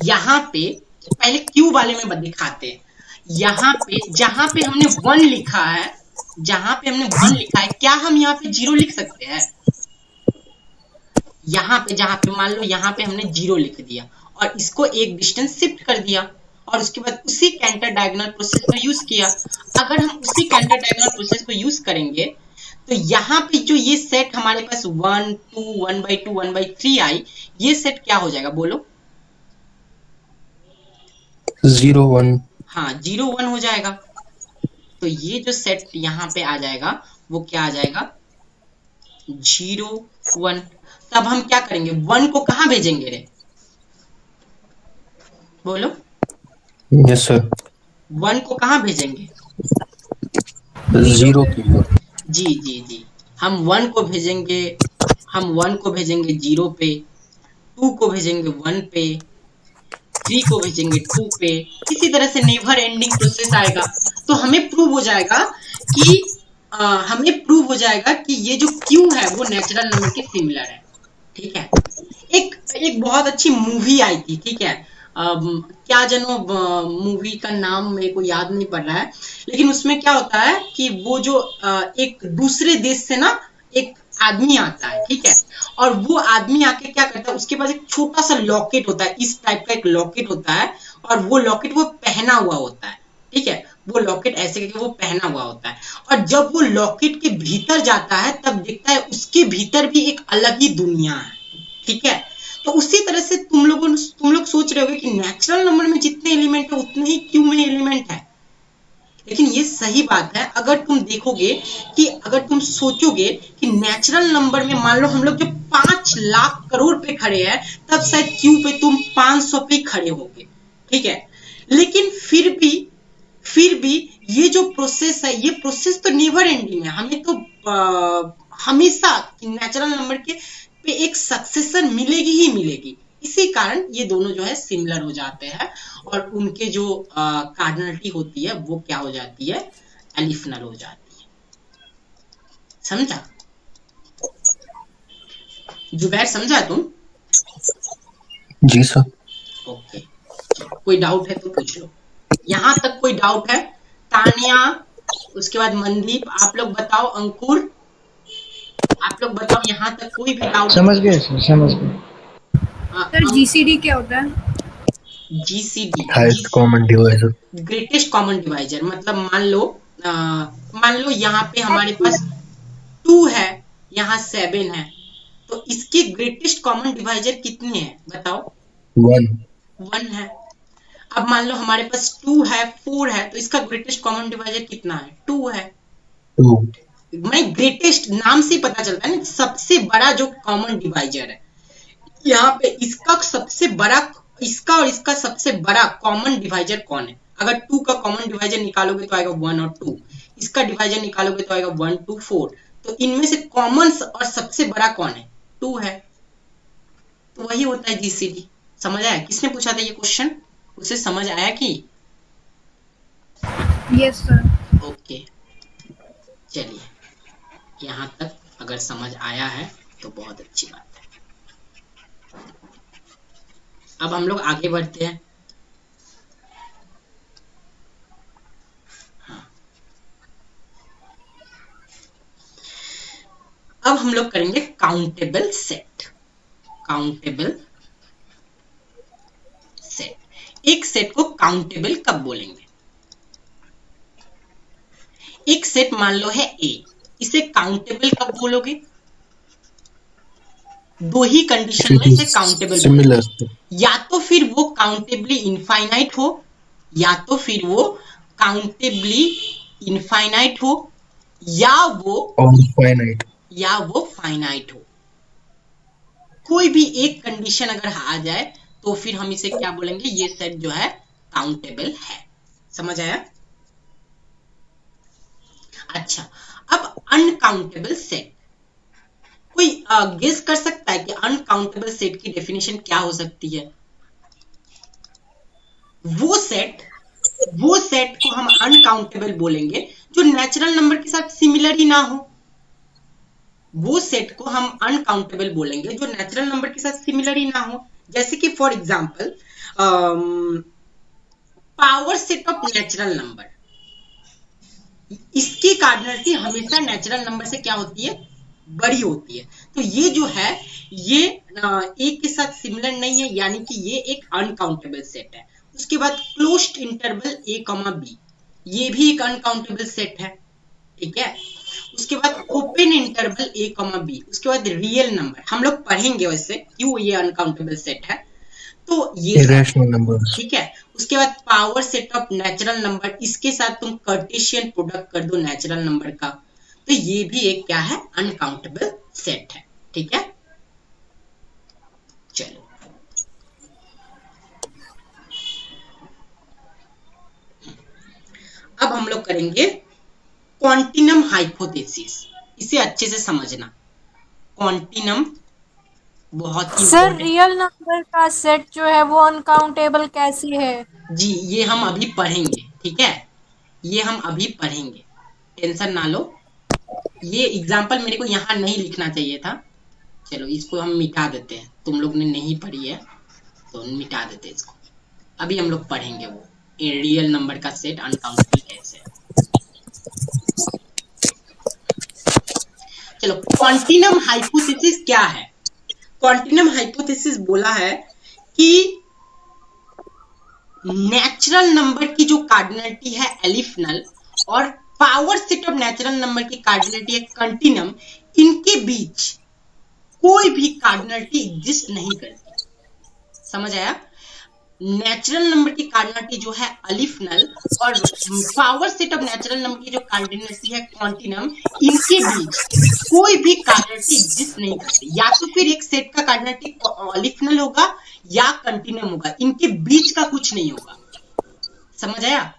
यहाँ पे पहले क्यू वाले में दिखाते हैं। यहाँ पे जहां पे हमने 1 लिखा है, जहां पे हमने 1 लिखा है, क्या हम यहाँ पे 0 लिख सकते हैं? यहाँ पे जहां पे मान लो यहाँ पे हमने 0 लिख दिया और इसको एक डिस्टेंस शिफ्ट कर दिया और उसके बाद उसी कैंटर डायगोनल प्रोसेस को यूज किया। अगर हम उसी कैंटर डायगोनल प्रोसेस को यूज करेंगे तो यहाँ पे जो ये सेट हमारे पास 1 2 1/2 1/3 आई, ये सेट क्या हो जाएगा बोलो? 0 1। हाँ, 0 1 हो जाएगा। तो ये जो सेट यहाँ पे आ जाएगा वो क्या आ जाएगा? 0 1। तब हम क्या करेंगे? 1 को कहाँ भेजेंगे रे? बोलो। Yes sir. 1 को कहाँ भेजेंगे? 0 की ओर। जी जी जी, हम 1 को भेजेंगे, हम 1 को भेजेंगे 0 पे, 2 को भेजेंगे 1 पे, 3 को भेजेंगे 2 पे। इसी तरह से नेवर एंडिंग प्रोसेस आएगा। तो हमें प्रूव हो जाएगा कि ये जो क्यू है वो नेचुरल नंबर के सिमिलर है। ठीक है। एक बहुत अच्छी मूवी आई थी, ठीक है, क्या जनो मूवी का नाम मेरे को याद नहीं पड़ रहा है, लेकिन उसमें क्या होता है कि वो जो एक दूसरे देश से ना एक आदमी आता है, ठीक है, और वो आदमी आके क्या करता है, उसके पास एक छोटा सा लॉकेट होता है, इस टाइप का एक लॉकेट होता है, और वो लॉकेट वो पहना हुआ होता है, ठीक है, वो लॉकेट ऐसे करके वो पहना हुआ होता है, और जब वो लॉकेट के भीतर जाता है तब देखता है उसके भीतर भी एक अलग ही दुनिया है। ठीक है। तो उसी तरह से तुम लोग सोच रहे होगे कि नेचुरल नंबर में जितने एलिमेंट है उतने ही क्यू में एलिमेंट है, लेकिन ये सही बात है। अगर तुम देखोगे कि अगर तुम सोचोगे कि नेचुरल नंबर में मान लो हम लोग जब 5 लाख करोड़ पे खड़े हैं तब शायद क्यू पे तुम 500 पे खड़े होगे, ठीक है, लेकिन फिर भी ये जो प्रोसेस है, ये प्रोसेस तो नेवर एंडिंग है। हमें तो हमेशा नेचुरल नंबर के पे एक सक्सेसर मिलेगी ही मिलेगी। इसी कारण ये दोनों जो है सिमिलर हो जाते हैं और उनके जो कार्डिनलिटी होती है वो क्या हो जाती है? एलिफनल हो जाती है। समझा? जुबैर समझा तुम? जी सर। ओके, कोई डाउट है तो पूछ लो। यहाँ तक कोई डाउट है? तानिया, उसके बाद मनदीप, आप लोग बताओ। अंकुर, आप लोग बताओ, यहाँ तक कोई भी डाउट? समझ गए सर, समझ गए। सर जीसीडी क्या होता है? GCD highest common divisor. Greatest common divisor मतलब मान लो यहाँ पे हमारे पास 2 है, यहाँ 7 है, तो इसके ग्रेटेस्ट कॉमन डिवाइजर कितने हैं बताओ? 1 है। अब मान लो हमारे पास 2 है, 4 है, तो इसका ग्रेटेस्ट कॉमन डिवाइजर कितना है? 2 है। 2। मैं ग्रेटेस्ट नाम से पता चलता है ना, सबसे बड़ा जो कॉमन डिवाइजर है, यहाँ पे इसका और इसका सबसे बड़ा कॉमन डिवाइजर कौन है? अगर 2 का कॉमन डिवाइजर निकालोगे तो आएगा 1 और 2, इसका डिवाइजर निकालोगे तो आएगा 1 2 4, तो इनमें से कॉमन और सबसे बड़ा कौन है? 2 है। तो वही होता है जीसीडी। समझ आया? किसने पूछा था ये क्वेश्चन? उसे समझ आया कि? Yes sir. ओके, चलिए, यहाँ तक अगर समझ आया है तो बहुत अच्छी बात है। अब हम लोग आगे बढ़ते हैं। हाँ, अब हम लोग करेंगे काउंटेबल सेट। काउंटेबल सेट, एक सेट को काउंटेबल कब बोलेंगे? एक सेट मान लो है ए, इसे काउंटेबल कब बोलोगे? 2 ही कंडीशन में इसे काउंटेबल बोलोगे। या तो फिर वो काउंटेबली इनफाइनाइट हो, या तो फिर वो काउंटेबली इनफाइनाइट हो, या वो फाइनाइट हो। कोई भी एक कंडीशन अगर आ जाए तो फिर हम इसे क्या बोलेंगे? ये सेट जो है काउंटेबल है। समझ आया? अच्छा, अब अनकाउंटेबल सेट, कोई गेस कर सकता है कि अनकाउंटेबल सेट की डेफिनेशन क्या हो सकती है? वो सेट को हम अनकाउंटेबल बोलेंगे जो नेचुरल नंबर के साथ सिमिलर ही ना हो। वो सेट को हम अनकाउंटेबल बोलेंगे जो नेचुरल नंबर के साथ सिमिलर ही ना हो। जैसे कि for example power set of natural number, इसकी कार्डिनलिटी हमेशा नेचुरल नंबर से क्या होती है, बड़ी होती है। तो ये जो है ये ए के साथ सिमिलर नहीं है, यानी कि ये एक अनकाउंटेबल सेट है। उसके बाद क्लोज्ड इंटरवल ए कॉमा बी, ये भी एक अनकाउंटेबल सेट है, ठीक है। उसके बाद ओपन इंटरवल ए कॉमा बी, उसके बाद रियल नंबर, हम लोग पढ़ेंगे वैसे क्यों ये अनकाउंटेबल सेट है। तो ये इरेशनल नंबर्स, ठीक है। उसके बाद power set of natural number, इसके साथ तुम कार्टेशियन प्रोडक्ट कर दो नेचुरल नंबर का, तो ये भी एक क्या है, अनकाउंटेबल सेट है, ठीक है। चलो अब हम लोग करेंगे क्वांटिनम हाइपोथेसिस, इसे अच्छे से समझना। क्वांटिनम बहुत ही सर important। रियल नंबर का सेट जो है वो अनकाउंटेबल कैसी है? जी ये हम अभी पढ़ेंगे, ठीक है, ये हम अभी पढ़ेंगे, टेंशन ना लो। ये एग्जाम्पल मेरे को यहाँ नहीं लिखना चाहिए था, चलो इसको हम मिटा देते हैं, तुम लोग ने नहीं पढ़ी है तो मिटा देते हैं इसको। अभी हम लोग पढ़ेंगे वो रियल नंबर का सेट अनकाउंटेबल कैसे है। चलो क्वांटिनम हाइपोथेसिस क्या है। क्वांटिनम हाइपोथेसिस बोला है कि नेचुरल नंबर की जो कार्डिनलिटी है एलिफ नल और power set of natural number की कार्डिनलिटी है कंटिन्यूम, इनके बीच कोई भी कार्डिनलिटी एग्जिस्ट नहीं करती। समझ आया? नेचुरल नंबर की कार्डिनलिटी जो है अलिफ नल और power set of natural number की जो कार्डिनलिटी है क्वांटिनम, इनके बीच कोई भी कार्डिनलिटी एग्जिस्ट नहीं करती। या तो फिर एक सेट का कार्डिनलिटी अलिफ नल होगा या कंटिन्यूम होगा, इनके बीच का कुछ नहीं होगा। समझ आया?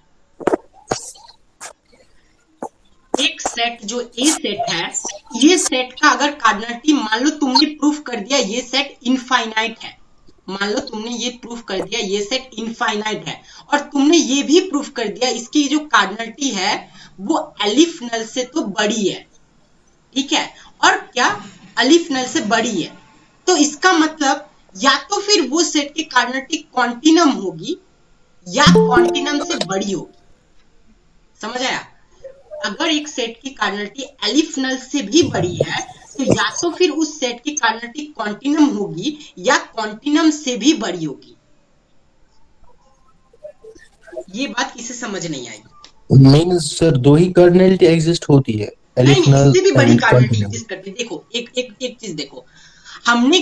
एक सेट जो ए सेट है, ये सेट का अगर कार्डिनलिटी मान लो तुमने प्रूफ कर दिया ये सेट इनफाइनाइट है, मान लो तुमने ये प्रूफ कर दिया ये सेट इनफाइनाइट है, और तुमने ये भी प्रूफ कर दिया इसकी जो कार्डिनलिटी है वो अलिफ नल से तो बड़ी है, ठीक है, और क्या अलिफ नल से बड़ी है, तो इसका मतलब या तो फिर वो सेट की कार्डिनलिटी क्वांटिनम होगी या क्वांटिनम से बड़ी होगी। समझ आया? अगर एक सेट की कार्डिनलिटी अलिफ नल से भी बड़ी है तो या तो फिर उस सेट की कार्डिनलिटी क्वांटिनम होगी या क्वांटिनम से भी बड़ी होगी। ये बात किसे समझ नहीं आई? मींस सर दो ही कार्डिनलिटी एग्जिस्ट होती है, नहीं एलिफ नल इससे भी बड़ी एंड कार्डिनलिटी क्वांटिनम। एग्जिस्ट करती है। देखो एक चीज देखो, हमने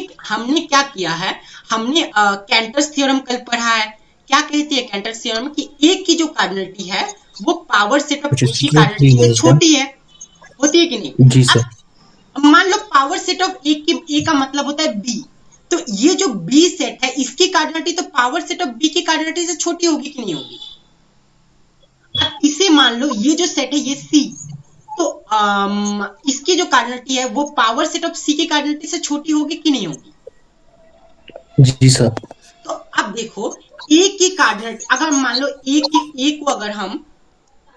क्या किया है, हमने कैंटर्स थ्योरम कल पढ़ा है। क्या कहती है कैंटर्स थ्योरम की एक की जो कार्डिनलिटी है वो पावर सेट ऑफ ए की कार्डिनलिटी से छोटी है, होती है कि नहीं? जी सर। अब मान लो पावर सेट ऑफ ए का मतलब होता है बी, तो ये जो बी सेट है इसकी कार्डिनलिटी तो पावर सेट ऑफ बी की कार्डिनलिटी से छोटी होगी कि नहीं होगी? अब इसे मान लो ये जो सेट है ये सी, तो इसकी जो कार्डिनलिटी है वो पावर सेट ऑफ सी की कार्डिनलिटी से छोटी होगी कि नहीं होगी? जी सर। तो अब देखो ए की कार्डिनलिटी अगर मान लो ए को अगर हम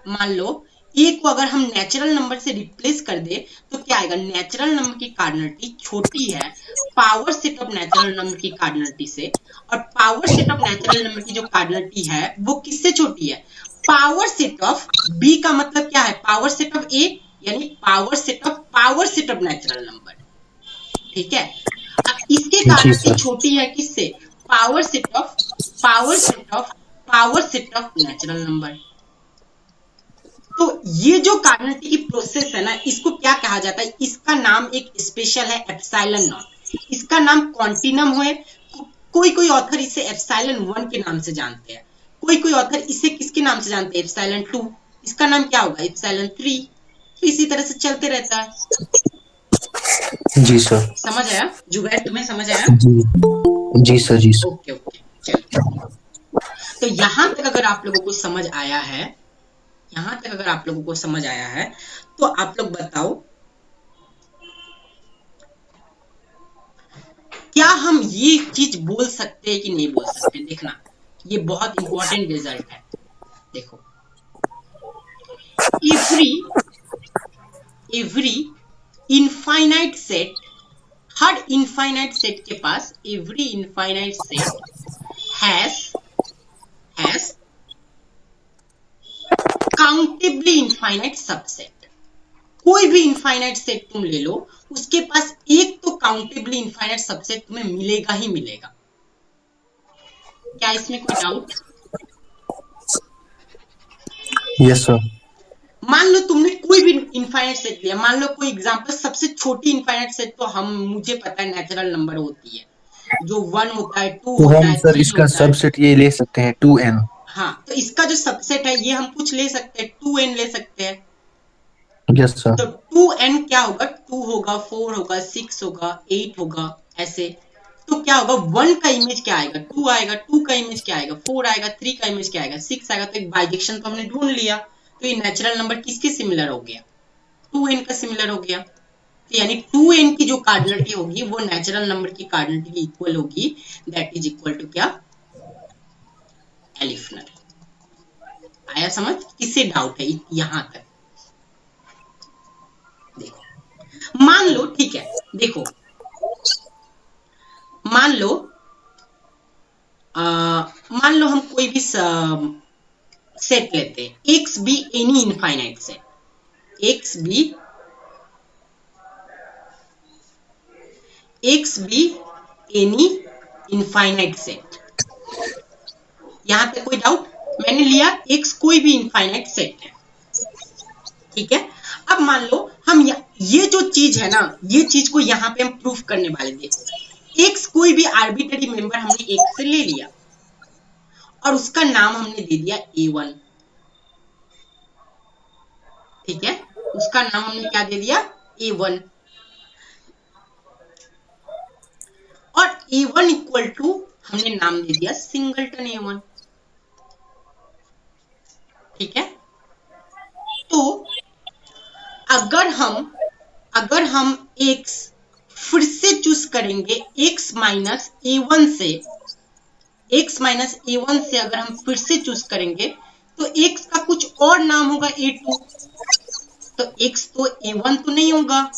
मान लो ए को अगर हम नेचुरल नंबर से रिप्लेस कर दे तो क्या आएगा? नेचुरल नंबर की कार्डिनलिटी छोटी है power set of natural number की कार्डिनलिटी से, और power set of natural number की जो कार्डिनलिटी है वो किससे छोटी है? पावर सेट ऑफ बी का मतलब क्या है? पावर सेट ऑफ ए, यानी power set of natural number, ठीक है। अब इसके कार्डिनलिटी छोटी है किससे? Power set of natural number. तो ये जो कार्डिनलिटी की प्रोसेस है ना, इसको क्या कहा जाता है? इसका नाम एक स्पेशल है एप्सिलॉन नॉट। इसका नाम क्वांटिनम है, कोई ऑथर इसे एप्सिलॉन 1 के नाम से जानते हैं, कोई ऑथर इसे किसके नाम से जानते हैं? एप्सिलॉन 2। इसका नाम क्या होगा? एप्सिलॉन 3। तो इसी तरह से चलते रहता है। जी सर। समझ आया जुबैर? तुम्हें समझ आया? जी सर। जी सर। ओके चलो, तो यहां तक अगर आप लोगों को समझ आया है, यहां तक अगर आप लोगों को समझ आया है तो आप लोग बताओ क्या हम ये चीज बोल सकते हैं कि नहीं बोल सकते? देखना ये बहुत इंपॉर्टेंट रिजल्ट है। देखो एवरी इनफाइनाइट सेट, हर इनफाइनाइट सेट के पास, every infinite set has countably infinite subset. कोई भी इनफाइनाइट सेट तुम ले लो, उसके पास एक तो काउंटेबली इनफाइनाइट सबसेट तुम्हें मिलेगा ही मिलेगा। क्या इसमें कोई डाउट? Yes sir. मान लो तुमने कोई भी इनफाइनाइट सेट लिया, मान लो कोई एग्जांपल, सबसे छोटी इनफाइनाइट सेट तो मुझे पता है नेचुरल नंबर होती है, जो 1 होता है, 2 तो होता हम है, सर 3 इसका होता है। सबसेट ये ले सकते हैं 2n। हाँ, तो इसका जो सबसेट है ये हम कुछ ले सकते हैं, 2n ले सकते हैं। Yes sir. तो 2n क्या होगा? 2 होगा, 4 होगा, 6 होगा, 8 होगा, ऐसे। तो क्या होगा? 1 का इमेज क्या आएगा? 2 आएगा, 2 का इमेज क्या आएगा? 4 आएगा, 3 का इमेज क्या आएगा? 6 आएगा। तो एक बाइजेक्शन तो हमने ढूंढ लिया। तो ये नेचुरल नंबर किसके सिमिलर हो गया? 2n का सिमिलर हो गया। तो यानी 2n की जो कार्डिनलिटी होगी वो नेचुरल नंबर की कार्डिनलिटी की इक्वल होगी, दैट इज इक्वल टू क्या? एलिफनर। आया समझ? किससे डाउट है यहां तक? देखो, मान लो, ठीक है, देखो मान लो मान लो हम कोई भी सेट लेते हैं, x be any infinite set, x be any infinite set. यहां पे कोई डाउट? मैंने लिया एक्स कोई भी इनफाइनाइट सेट है, ठीक है। अब मान लो हम ये जो चीज है ना, ये चीज को यहां पे हम प्रूफ करने वाले थे। एक्स कोई भी आर्बिट्ररी मेंबर हमने एक्स से ले लिया और उसका नाम हमने दे दिया A1, ठीक है। उसका नाम हमने क्या दे दिया? A1। और A1 इक्वल टू हमने नाम दे दिया सिंगलटन A1, ठीक है। तो अगर हम x फिर से चूज करेंगे, x माइनस A1 से अगर हम फिर से चूज करेंगे तो x का कुछ और नाम होगा A2, तो x तो A1 तो नहीं होगा।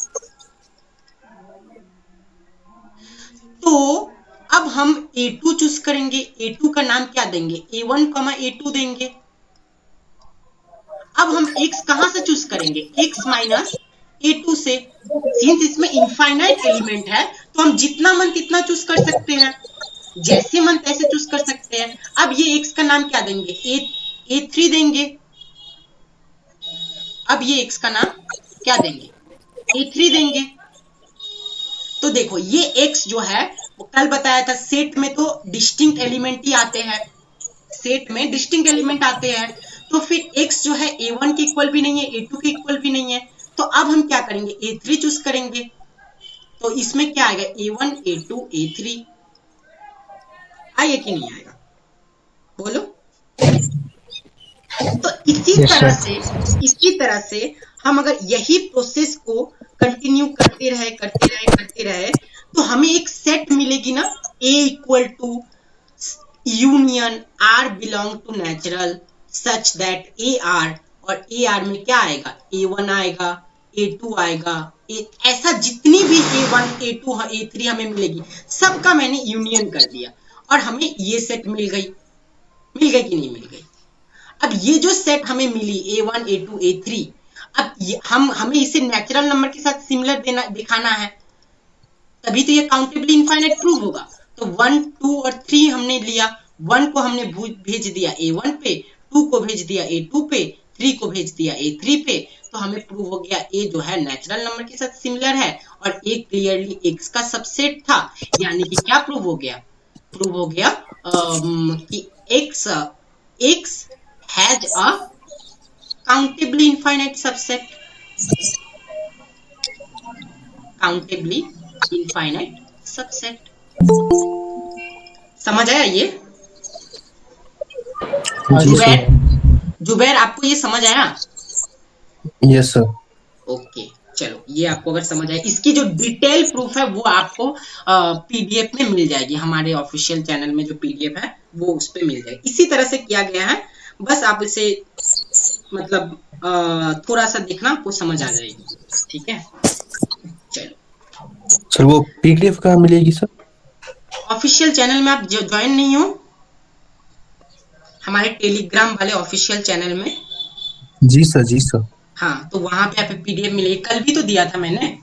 तो अब हम A2 चूज करेंगे, A2 का नाम क्या देंगे? A1, A2 देंगे। अब हम x कहां से चूज करेंगे? x माइनस A2 से। सिंस इसमें इनफाइनाइट एलिमेंट है तो हम जितना मन तितना चूज कर सकते हैं, जैसे मन तैसे चूज कर सकते हैं। अब ये x का नाम क्या देंगे? A3 देंगे। अब ये x का नाम क्या देंगे? A3 देंगे। तो देखो ये x जो है, वो कल बताया था सेट में तो डिस्टिंक्ट एलिमेंट ही आते हैं, सेट में डिस्टिंक्ट एलिमेंट आते हैं। तो फिर x जो है A1 के इक्वल भी नहीं है, A2 के इक्वल भी नहीं है। तो अब हम क्या करेंगे? A3 चूज करेंगे। तो इसमें क्या आएगा? A1, A2, A3। आएगा कि नहीं आएगा? बोलो। तो इसी तरह से हम अगर यही प्रोसेस को कंटिन्यू करते रहे तो हमें एक सेट मिलेगी ना, A equal to union R belong to natural such that AR, और AR में क्या आएगा? A1 आएगा, A2 आएगा, ऐसा जितनी भी A1, A2, A3 हमें मिलेगी, सबका मैंने यूनियन कर दिया और हमें ये सेट मिल गई कि नहीं मिल गई? अब ये जो सेट हमें मिली A1, A2, A3, अब हमें इसे नेचुरल नंबर के साथ सिमिलर दिखाना है, तभी तो ये काउंटेबली इनफाइनाइट प्रूव होगा। तो 1, 2 और 3 हमने लिया। 1 को हमने भेज दिया A1 पे, 2 को भेज दिया A2 पे, 3 को भेज दिया A3 पे। तो हमें प्रूव हो गया A जो है नेचुरल नंबर के साथ सिमिलर है और A क्लियरली x का सबसेट था। यानी कि क्या प्रूव हो गया? प्रूव हो गया कि x has a countably infinite subset, countably infinite subset। समझ आया ये? जी सर। जुबैर आपको ये समझ आया? Yes sir. ओके, चलो ये आपको अगर समझ आए, इसकी जो डिटेल प्रूफ है वो आपको पीडीएफ में मिल जाएगी। हमारे ऑफिशियल चैनल में जो पीडीएफ है वो उस पे मिल जाएगी। इसी तरह से किया गया है, बस आप इसे मतलब थोड़ा सा देखना, आपको समझ आ जाएगी, ठीक है। सर वो पीडीएफ कहाँ मिलेगी सर? ऑफिशियल चैनल में आप ज्वाइन नहीं हो हमारे टेलीग्राम वाले ऑफिशियल चैनल में? जी सर, जी सर। हाँ, तो वहां पे आपको पीडीएफ मिलेगी, कल भी तो दिया था मैंने।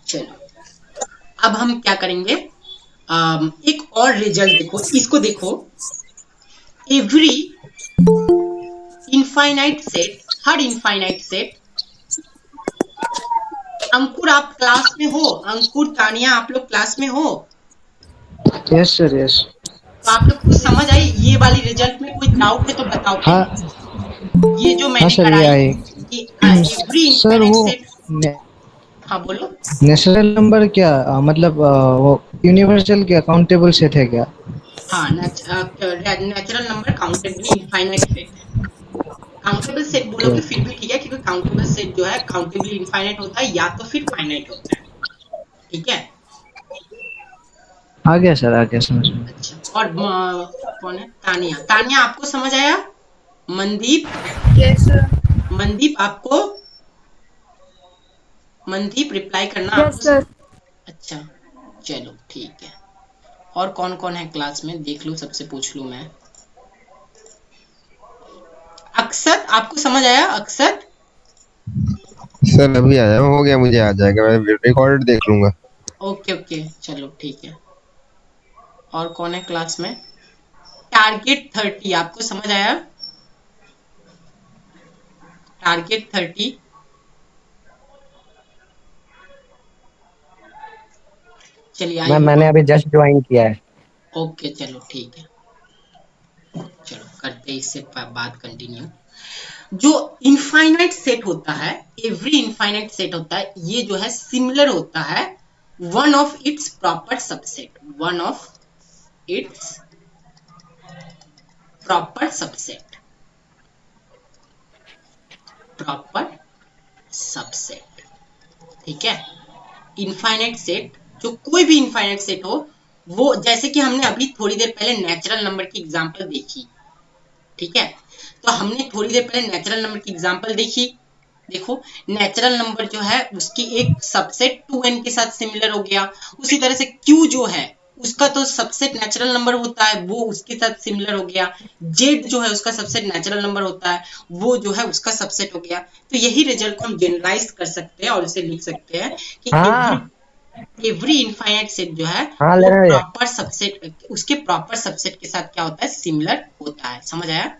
चलो अब हम क्या करेंगे, एक और रिजल्ट देखो, इसको देखो। एवरी इनफाइनाइट सेट, हर इनफाइनाइट सेट, अंकुर आप क्लास में हो? अंकुर, तानिया, आप लोग क्लास में हो? Yes sir, yes. तो आप लोग को समझ आई ये वाली रिजल्ट में? कोई डाउट है तो बताओ हाँ प्लीज। ये जो हाँ मैंने सर, ये कराई आए। कि एवरी सर इनफाइनाइट वो सेट। हाँ बोलो। नेचुरल नंबर क्या मतलब वो यूनिवर्सल क्या काउंटेबल सेट है क्या? हाँ, natural number countably infinite set है। काउंटेबल सेट बोलोगे फिर भी ठीक है, क्योंकि काउंटेबल सेट जो है काउंटेबली इनफाइनाइट होता है या तो फिर फाइनाइट होता है। ठीक है। आ गया सर, आ गया समझ में। अच्छा, और कौन है? तानिया। तानिया आपको समझ आया? मनदीप? Yes sir. मनदीप आपको? मनदीप रिप्लाई करना यस आपको। सर। अच्छा, चलो ठीक है। और कौन कौन है क्लास में देख लो, सबसे पूछ लूं मैं। अक्षत, आपको समझ आया? अक्षत? सर अभी आया, हो गया, मुझे आ जाएगा, मैं रिकॉर्ड देख लूंगा। ओके ओके, चलो ठीक है। और कौन है क्लास में? टारगेट 30 आपको समझ आया? टारगेट 30? चलिए, आई मैम मैंने होप। अभी जस्ट ज्वाइन किया है। ओके, चलो ठीक है। चलो करते हैं इससे बात कंटिन्यू। जो इनफाइनाइट सेट होता है, एवरी इनफाइनाइट सेट होता है, ये जो है सिमिलर होता है one of its proper subset, one of its proper subset, proper subset. ठीक है। इनफाइनाइट सेट, जो कोई भी इनफाइनाइट सेट हो, वो जैसे कि हमने अभी थोड़ी देर पहले नेचुरल नंबर की एग्जांपल देखी। ठीक है, तो हमने थोड़ी देर पहले नेचुरल नंबर की एग्जांपल देखी। देखो, नेचुरल नंबर जो है उसकी एक सबसेट 2n के साथ सिमिलर हो गया। उसी तरह से q जो है उसका तो सबसेट नेचुरल नंबर होता है, वो उसके साथ सिमिलर हो गया। z जो है उसका सबसेट नेचुरल नंबर होता है, वो जो है उसका सबसेट हो गया। तो यही रिजल्ट को हम जनरलाइज कर सकते हैं और उसे लिख सकते हैं कि हाँ एवरी इनफाइनाइट सेट जो है हाँ, ले वो रहे हैं भैया। प्रॉपर सबसेट, उसके प्रॉपर सबसेट के साथ क्या होता है? सिमिलर होता है। समझ आया?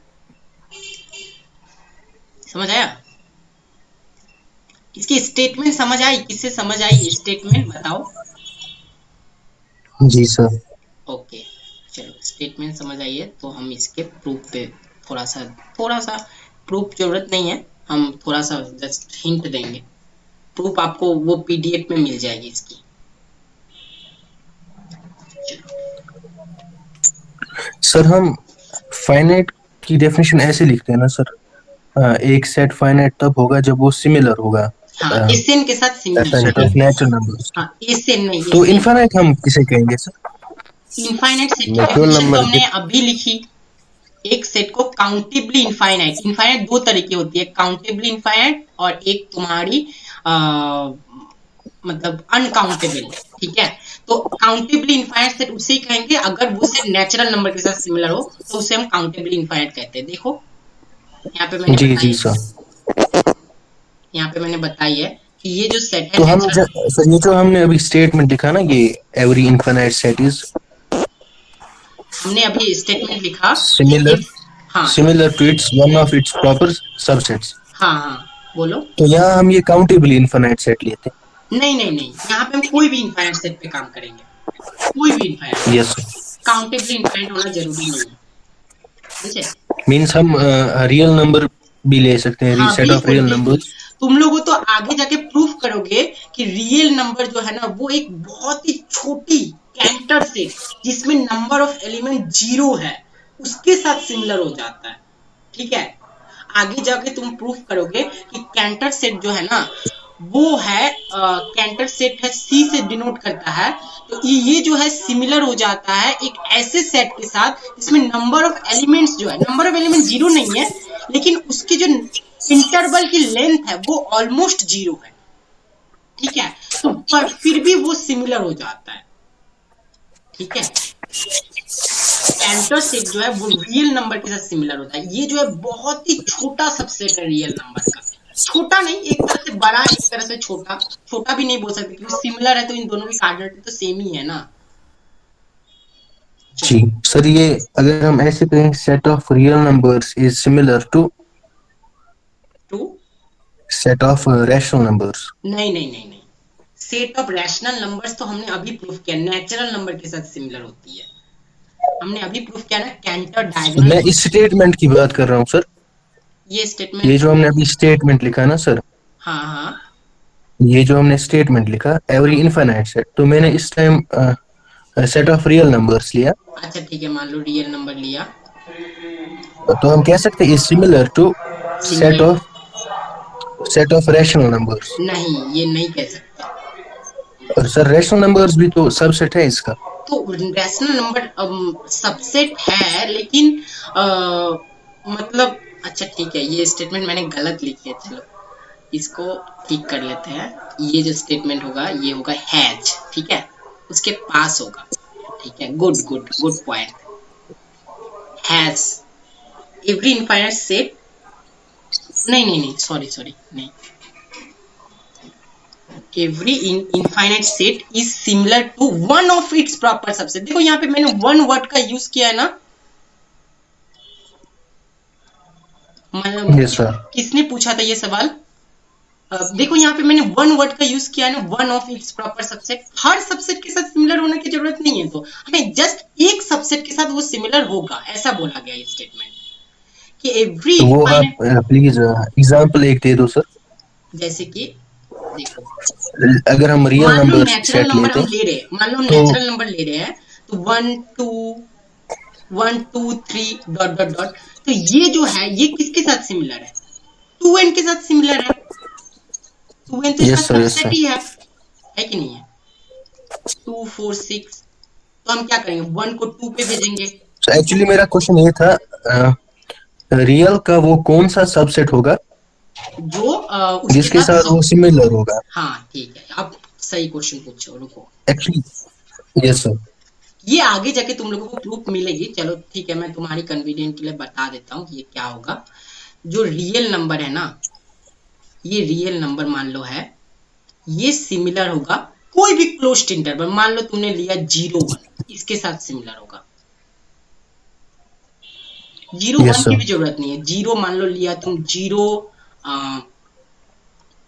समझ आया? इसकी स्टेटमेंट समझ आई? किससे समझ आई स्टेटमेंट बताओ? जी सर। ओके, चलो स्टेटमेंट समझ आई है तो हम इसके प्रूफ पे थोड़ा सा प्रूफ जरूरत नहीं है, हम थोड़ा सा जस्ट हिंट देंगे। प्रूफ आपको वो पीडीएफ में मिल जाएगी इसकी। सर हम फाइनाइट की डेफिनेशन ऐसे लिखते हैं ना सर, एक सेट फाइनाइट तब होगा जब वो सिमिलर होगा हाँ, एसएन के साथ सिमिलर सेट होगा। Of natural numbers. हाँ, एसएन नहीं, तो एसएन। इनफाइनाइट हम किसे कहेंगे सर? इनफाइनाइट सेट की नेचुरल डेफिनेशन तो नंबर हमने के। अभी लिखी। एक सेट को काउंटेबली इनफाइनाइट, इनफाइनाइट दो तरह की होती है, काउंटेबली इनफाइनाइट और एक तुम्हारी मतलब अनकाउंटेबल। ठीक है, तो काउंटेबली इनफाइनाइट सेट उसे ही कहेंगे अगर वो सेट नेचुरल नंबर के साथ सिमिलर हो, तो उसे हम काउंटेबली इनफाइनाइट कहते हैं। देखो यहाँ पे मैंने जी बताई जी है, सर। यहाँ पे मैंने बताई है कि ये जो सेट है तो हम नेचुरल। सर ये जो हमने अभी स्टेटमेंट लिखा ना, ये एवरी इनफाइनाइट सेट इज हमने अभी स्टेटमेंट लिखा कि सिमिलर हाँ similar to its one of its proper subsets. हाँ हाँ, बोलो। तो यहाँ हम ये काउंटेबल इनफाइनाइट सेट लेते नहीं नहीं नहीं, यहाँ पे हम कोई भी इनफाइनाइट सेट पे काम करेंगे, कोई भी इनफाइनाइट हैं। सेट। यस काउंटेबली इनफाइनाइट होना जरूरी नहीं है, समझे? मीन्स हम रियल नंबर भी ले सकते हैं, हाँ सेट ऑफ बिल्कुल रियल बिल्कुल। नंबर्स। तुम लोगों तो आगे जाके प्रूफ करोगे कि रियल नंबर जो है ना वो एक बहुत ही छोटी कैंटर सेट जिसमें नंबर ऑफ एलिमेंट 0 है उसके साथ सिमिलर हो जाता है। ठीक है, आगे जाके तुम प्रूफ करोगे कि कैंटर सेट जो है ना वो है कैंटर सेट है सी से डिनोट करता है, तो ये जो है सिमिलर हो जाता है एक ऐसे सेट के साथ जिसमें नंबर ऑफ एलिमेंट्स जो है, नंबर ऑफ एलिमेंट 0 नहीं है, लेकिन उसकी जो इंटरवल की लेंथ है वो ऑलमोस्ट 0 है। ठीक है, तो पर फिर भी वो सिमिलर हो जाता है, ठीक है। कैंटर सेट जो है वो रियल नंबर के साथ सिमिलर होता है। ये जो है बहुत ही छोटा सबसेट है रियल नंबर का, छोटा नहीं, एक तरह से बड़ा एक तरह से छोटा, छोटा भी नहीं बोल सकते क्योंकि सिमिलर है तो इन दोनों की कार्डिनेट तो सेम ही है ना। जी सर, ये अगर हम ऐसे कहें set of real numbers is similar to to, set of rational numbers. नहीं नहीं नहीं नहीं, सेट ऑफ रैशनल नंबर्स तो हमने अभी प्रूफ किया नेचुरल नंबर के साथ सिमिलर होती है, हमने अभी प्रूफ किया ना कैंटर डायगोनल। मैं इस स्टेटमेंट की बात कर रहा हूँ सर, ये ये स्टेटमेंट, जो हमने अभी स्टेटमेंट लिखा ना सर, हाँ हाँ, ये जो हमने स्टेटमेंट लिखा एवरी इनफाइनाइट सेट, तो मैंने इस time set of real numbers लिया, अच्छा ठीक है, मान लो रियल नंबर लिया, तो हम कह सकते हैं is similar to set single, of rational numbers. नहीं ये नहीं कह सकते। और सर रैशनल नंबर्स भी तो सबसेट है इसका। तो रैशनल नंबर सबसेट है लेकिन अ, मतलब अच्छा ठीक है, ये स्टेटमेंट मैंने गलत लिखी है, चलो इसको ठीक कर लेते हैं। ये जो स्टेटमेंट होगा ये होगा हैज, ठीक है, उसके पास होगा, ठीक है, good good good point. Has every infinite set, नहीं नहीं नहीं, सॉरी सॉरी, नहीं, every infinite set is similar to one of its proper subset। देखो यहाँ पे मैंने वन वर्ड का यूज किया है ना, मतलब यस सर। किसने पूछा था ये सवाल? देखो यहाँ पे मैंने वन वर्ड का यूज किया है ना, one of its proper subset. Her subset के साथ सिमिलर होने की जरूरत नहीं है, तो हमें जस्ट एक सबसेट के साथ वो सिमिलर होगा ऐसा बोला गया है स्टेटमेंट कि एवरी तो वो इनफाइनाइट, आप प्लीज एग्जांपल एक दे दो सर। जैसे कि देखो, अगर हम रियल मान लो नंबर नेचुरल सेट नंबर लेते हम हैं ले रहे हैं, मान लो हम तो नेचुरल नंबर ले रहे हैं, तो 1 2 डॉट डॉट डॉट, तो ये जो है ये किसके साथ सिमिलर है? 2n के साथ सिमिलर है, 2n तो इसका yes sir, yes subset sir. ही है कि नहीं है? 2 4 6, तो हम क्या करेंगे, 1 को 2 पे भेजेंगे। एक्चुअली मेरा क्वेश्चन ये था, रियल का वो कौन सा सबसेट होगा जो उसके जिसके साथ साथ वो सिमिलर होगा। हाँ ठीक है, अब सही क्वेश्चन पूछो, रुको, एक्चुअली यस सर। ये आगे जाके तुम लोगों को प्रूफ मिलेगी, चलो ठीक है, मैं तुम्हारी कन्वीनियंट के लिए बता देता हूँ ये क्या होगा। जो रियल नंबर है ना, ये रियल नंबर मान लो है, ये सिमिलर होगा कोई भी क्लोज्ड इंटरवल, मान लो तुमने लिया 0 1, इसके साथ सिमिलर होगा। 0 1 यस की सर। भी जरूरत नहीं है, 0 मान लो लिया तुम 0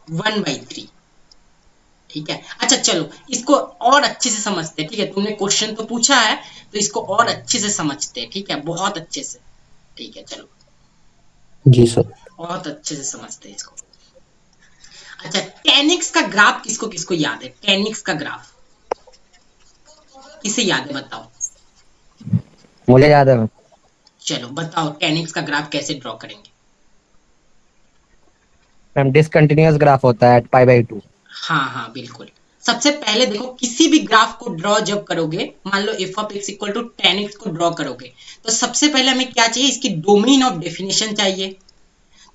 1/3, ठीक है। अच्छा चलो इसको और अच्छे से समझते हैं, ठीक है, तुमने क्वेश्चन तो पूछा है तो इसको और अच्छे से समझते हैं, ठीक है, बहुत अच्छे से, ठीक है, चलो जी सर। बहुत अच्छे से समझते हैं इसको। अच्छा, 10x का ग्राफ किसको किसको याद है? 10x का ग्राफ किसे याद है बताओ? मुझे याद है। चलो बताओ 10x का ग्राफ कैसे ड्रॉ करेंगे? मैम डिसकंटिन्यूअस ग्राफ होता है π/2। हाँ हाँ बिल्कुल, सबसे पहले देखो किसी भी ग्राफ को ड्रॉ जब करोगे, मान लो f of x equal to 10x को ड्रॉ करोगे, तो सबसे पहले हमें क्या चाहिए, इसकी डोमेन ऑफ डेफिनेशन चाहिए।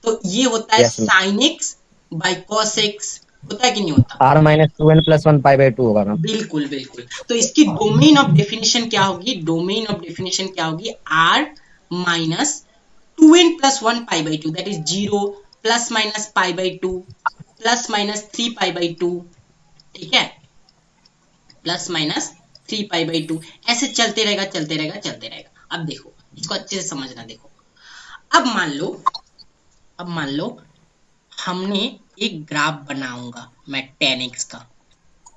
तो ये होता है yes ma'am. sin x by cos x, होता है कि नहीं होता? r-2n+1 π/2 होगा मैम। बिल्कुल बिल्कुल, तो इसकी डोमेन ऑफ डेफिनेशन क्या होगी? डोमेन ऑफ डेफिनेशन क्या होगी? r minus 2n+1 π/2, that is 0 plus minus π/2 plus minus 3 π/2, ठीक है, प्लस माइनस 3 π/2, ऐसे चलते रहेगा चलते रहेगा चलते रहेगा। अब देखो इसको अच्छे से समझना, देखो अब मान लो हमने एक ग्राफ बनाऊंगा मैं 10x का,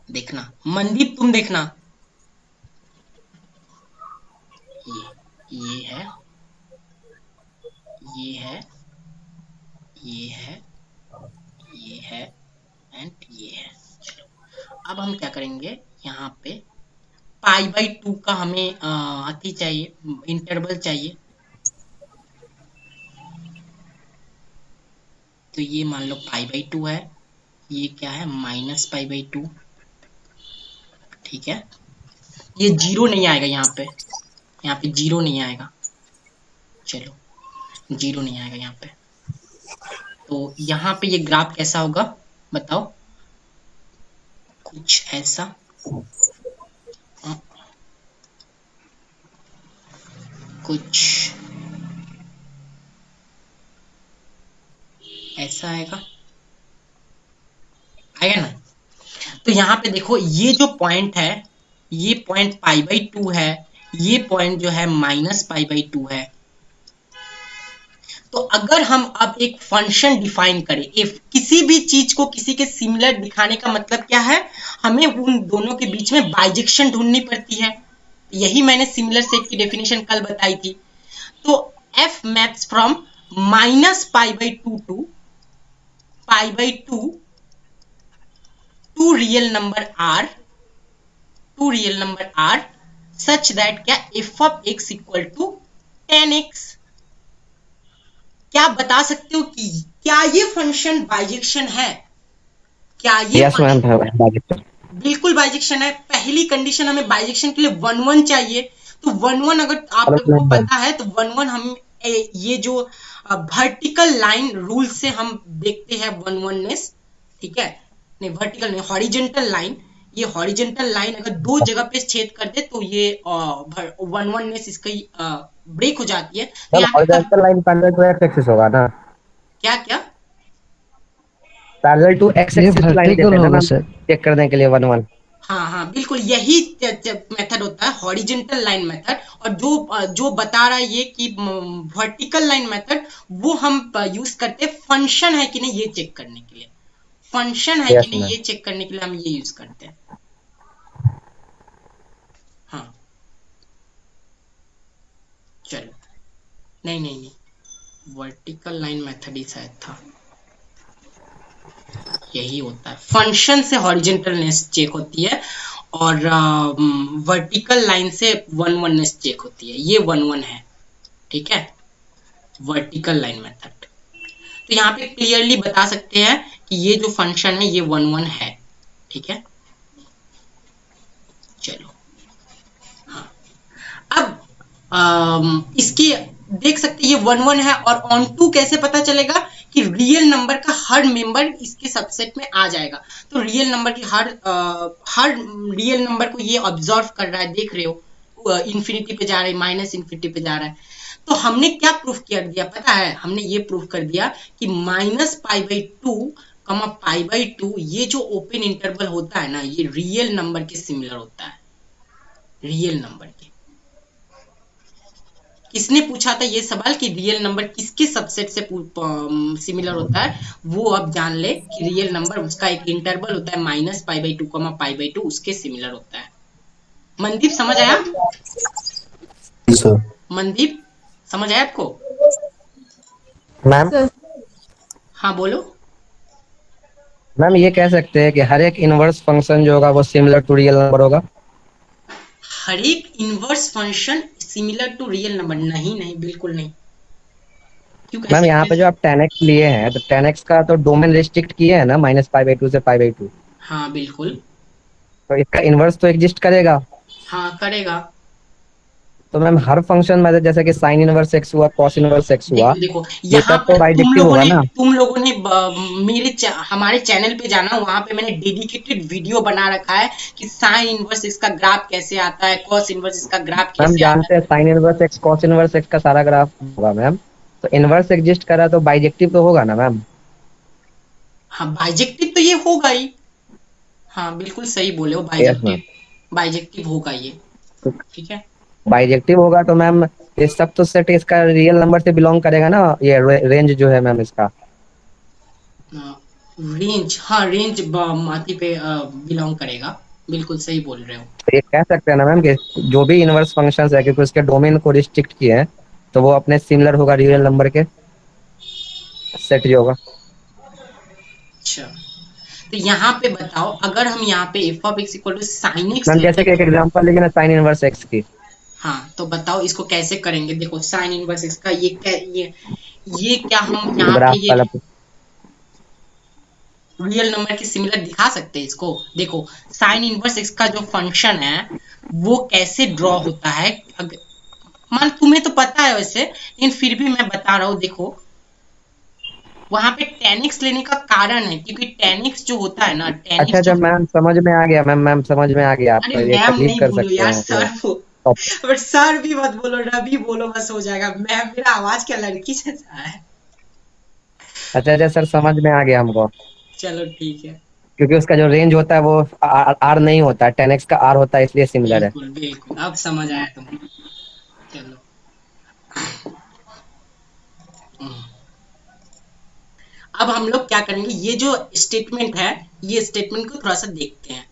देखना मनदीप तुम देखना, ये है, ये है, ये है, ये है एंड ये है। चलो अब हम क्या करेंगे, यहाँ पे π/2 का हमें अति चाहिए, इंटरवल चाहिए, तो ये मान लो π/2 है, ये क्या है -π/2, ठीक है, ये 0 नहीं आएगा यहाँ पे 0 नहीं आएगा, चलो 0 नहीं आएगा यहाँ पे, तो यहाँ पे ये ग्राफ कैसा होगा बताओ? कुछ ऐसा, कुछ ऐसा आएगा, आएगा ना। तो यहाँ पे देखो ये जो पॉइंट है, ये पॉइंट π/2 है, ये पॉइंट जो है -π/2 है। तो अगर हम अब एक फंक्शन डिफाइन करें, इफ किसी भी चीज को किसी के सिमिलर दिखाने का मतलब क्या है, हमें उन दोनों के बीच में बाइजेक्शन ढूंढनी पड़ती है। यही मैंने सिमिलर सेट की डेफिनेशन कल बताई थी। तो f maps from -π/2 to π/2 to real number r such that क्या f of x equal to 10x। क्या आप बता सकते हो कि क्या ये फंक्शन बाइजेक्शन है? क्या ये यस मैम बाइजेक्शन। बिल्कुल बाइजेक्शन है। पहली कंडीशन हमें बाइजेक्शन के लिए 1 1 चाहिए। तो 1 1 अगर आप लोगों को पता है तो 1 1 हम ये जो वर्टिकल लाइन रूल से हम देखते हैं 1 1नेस, ठीक है, नहीं वर्टिकल नहीं, हॉरिजेंटल लाइन। ये हॉरिजेंटल लाइन अगर दो जगह पे छेद कर दे तो ये 1 1नेस इसकी ब्रेक हो जाती है। तो यहाँ horizontal line parallel to X axis होगा ना? क्या क्या पैरेलल टू एक्स ये एक्सिस लाइन देते वर्टिकल हैं ना होगा मैम, सर। चेक करने के लिए 1 1। हाँ हाँ बिल्कुल, यही मेथड होता है हॉरिजेंटल लाइन मेथड। और जो बता रहा है ये कि वर्टिकल लाइन मेथड वो हम यूज करते हैं फंक्शन है कि नहीं ये चेक करने के लिए। फंक्शन है Yes, कि नहीं ma'am. ये चेक करने के लिए हम ये यूज करते हैं। हाँ चलो, नहीं वर्टिकल लाइन मेथड ही शायद था, यही होता है। फंक्शन से हॉरिजेंटलनेस चेक होती है और वर्टिकल लाइन से 1 1नेस चेक होती है। ये 1 1 है, ठीक है, वर्टिकल लाइन मेथड। तो यहाँ पे क्लियरली बता सकते हैं कि ये जो फंक्शन है ये 1 1 है, ठीक है। चलो हाँ, अब इसकी देख सकते हैं ये 1 1 है। और ऑन टू कैसे पता चलेगा कि रियल नंबर का हर मेंबर इसके सबसेट में आ जाएगा। तो रियल नंबर की हर रियल नंबर को ये ऑब्जर्व कर रहा है, देख रहे हो इन्फिनिटी पे जा रहा है, माइनस इन्फिनिटी पे जा रहा है। तो हमने क्या प्रूफ कर दिया पता है? हमने ये प्रूफ कर दिया कि -π/2 π/2 ये जो ओपन इंटरवल होता है ना, ये रियल नंबर के सिमिलर होता है, रियल नंबर के। किसने पूछा था ये सवाल कि रियल नंबर किसके सबसेट से सिमिलर होता है? वो अब जान ले कि रियल नंबर उसका एक इंटरवल होता है -π/2 π/2 उसके सिमिलर होता है। मनदीप समझ आया? सर मनदीप समझ आया आपको? मैम हाँ बोलो। मैम ये कह सकते हैं कि हर एक इनवर्स फंक्शन जो होगा वो सिमिलर टू रियल नंबर होगा। हर एक inverse function similar to real number? नहीं बिल्कुल नहीं। क्यों मैम यहाँ पे कैसे? जो आप 10x लिए हैं तो 10x का तो डोमेन रिस्ट्रिक्ट किए हैं ना -π/2 से π/2, हाँ बिल्कुल, तो इसका इनवर्स तो एग्जिस्ट करेगा। हाँ करेगा। तो मैम हर फंक्शन में जैसे कि साइन इनवर्स x हुआ, कॉस इनवर्स x हुआ, देखो ये यहाँ सब तो पर बाइजेक्टिव होगा ना? तुम लोगों ने हमारे चैनल पे जाना, वहां पे मैंने डेडिकेटेड वीडियो बना रखा है कि साइन इनवर्स इसका ग्राफ कैसे आता है, कॉस इनवर्स इसका ग्राफ मैम कैसे आता जानते हैं sine inverse x cos inverse x का सारा ग्राफ होगा मैम, तो इनवर्स एग्जिस्ट कर रहा है तो बाइजेक्टिव तो होगा ना मैम? है। हाँ बाइजेक्टिव तो ये होगा ही, हाँ बिल्कुल सही बोले हो, बाइजेक्टिव होगा ये, ठीक है। बाइजेक्टिव होगा तो मैम ये सब तो सेट इसका रियल नंबर से बिलोंग करेगा ना, ये रेंज जो है मैम इसका। रेंज, हाँ रेंज माथी पे बिलोंग करेगा, बिल्कुल सही बोल रहे हो। तो ये कह सकते हैं ना मैम कि जो भी इनवर्स फंक्शंस है क्योंकि उसके डोमेन को रिस्ट्रिक्ट किए हैं तो वो अपने सिमिलर होगा रियल नंबर के सेट जो होगा। अच्छा तो यहाँ पे बताओ, अगर हम यहाँ पे f of x equal to sine X, ma'am जैसे कि एक एग्जांपल लेंगे ना साइन इनवर्स x की। हाँ तो बताओ इसको कैसे करेंगे। देखो साइन इनवर्स x का ये क्या हम यहाँ पे ग्राफ ये वाला रियल नंबर के सिमिलर दिखा सकते हैं इसको। देखो साइन इनवर्स x का जो फंक्शन है वो कैसे ड्रॉ होता है, मान तुम्हें तो पता है वैसे, लेकिन फिर भी मैं बता रहा हूँ। देखो वहां पे 10x लेने का कारण है क्योंकि 10x जो होता है ना, अच्छा 10x अच्छा जो, मैम समझ में आ गया, मैम समझ में आ गया, आप अरे ये मैम कंप्लीट नहीं कर बोलो सकते यार, हैं सर वो, टॉपिक। बट सर भी मत बोलो, रवि बोलो, बस हो जाएगा। मैम, मेरा आवाज क्या लड़की जैसा है? अच्छा अच्छा सर समझ में आ गया हमको, चलो ठीक है। क्योंकि उसका जो रेंज होता है वो आर नहीं होता है, 10x का आर होता है, इसलिए सिमिलर है। बिल्कुल बिल्कुल, अब समझ आया तुमको। चलो। हम्म। अब हम लोग क्या करेंगे, ये जो स्टेटमेंट है, ये स्टेटमेंट को थोड़ा सा देखते हैं।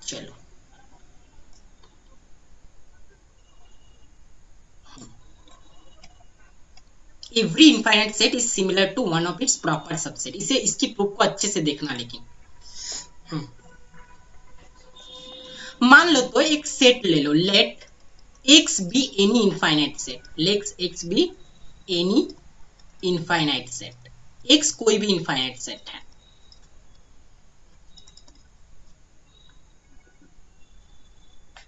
चलो। Every infinite set is similar to one of its proper subset. इसे, इसकी प्रूफ को अच्छे से देखना लेकिन। मान लो तो एक सेट ले लो, let X be any infinite set, let X be any infinite set, X कोई भी इनफाइनाइट सेट है।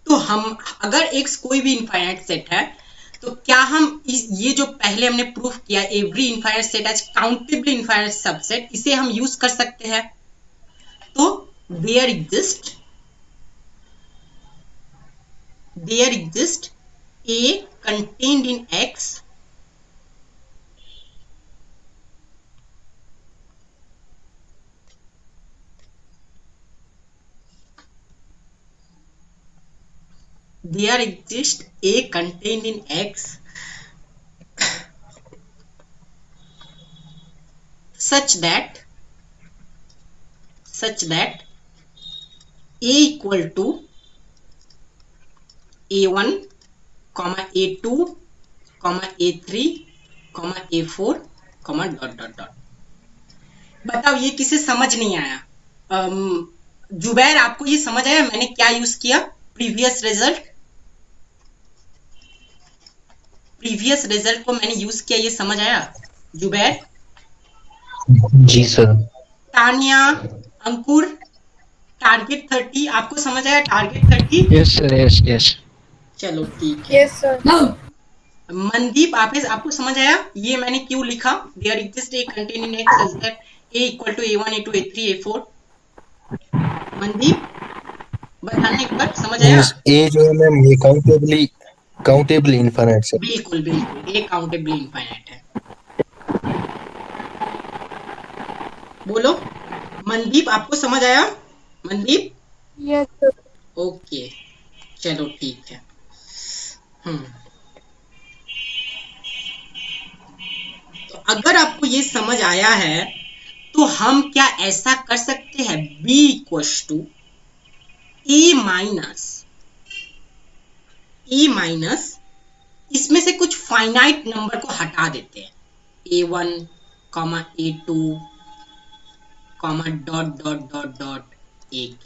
तो हम, अगर एक्स कोई भी इनफाइनाइट सेट है, तो क्या हम ये जो पहले हमने प्रूफ किया, every infinite set has countable infinite subset, इसे हम यूज कर सकते हैं। तो there exist A contained in X there exists a contained in X such that A equal to A1, A2, A3, A4, dot dot dot. बताओ ये किसे समझ नहीं आया? जुबैर, आपको ये समझ आया मैंने क्या यूज किया? प्रीवियस रिजल्ट को मैंने यूज किया, ये समझ आया जुबैर? जी सर। तानिया, अंकुर, टारगेट 30 आपको समझ आया? Target 30? Yes sir, yes yes. चलो ठीक है। Yes sir. मनदीप, आपको समझ आया ये मैंने क्यों लिखा? There exist A contain in X such that A equal to A1, A2, A3, A4। Mandeep, बताना एक बार, समझ आया? ए जो है मैम, ये काउंटेबल इनफाइनाइट सेट। बिल्कुल बिल्कुल, ए काउंटेबली इनफाइनाइट है। बोलो मनदीप, आपको समझ आया? मनदीप? Yes sir. ओके, चलो ठीक है। तो अगर आपको ये समझ आया है, तो हम क्या ऐसा कर सकते हैं, b equal to A minus इसमें से कुछ फाइनाइट नंबर को हटा देते हैं, A1, A2, dot dot dot dot AK।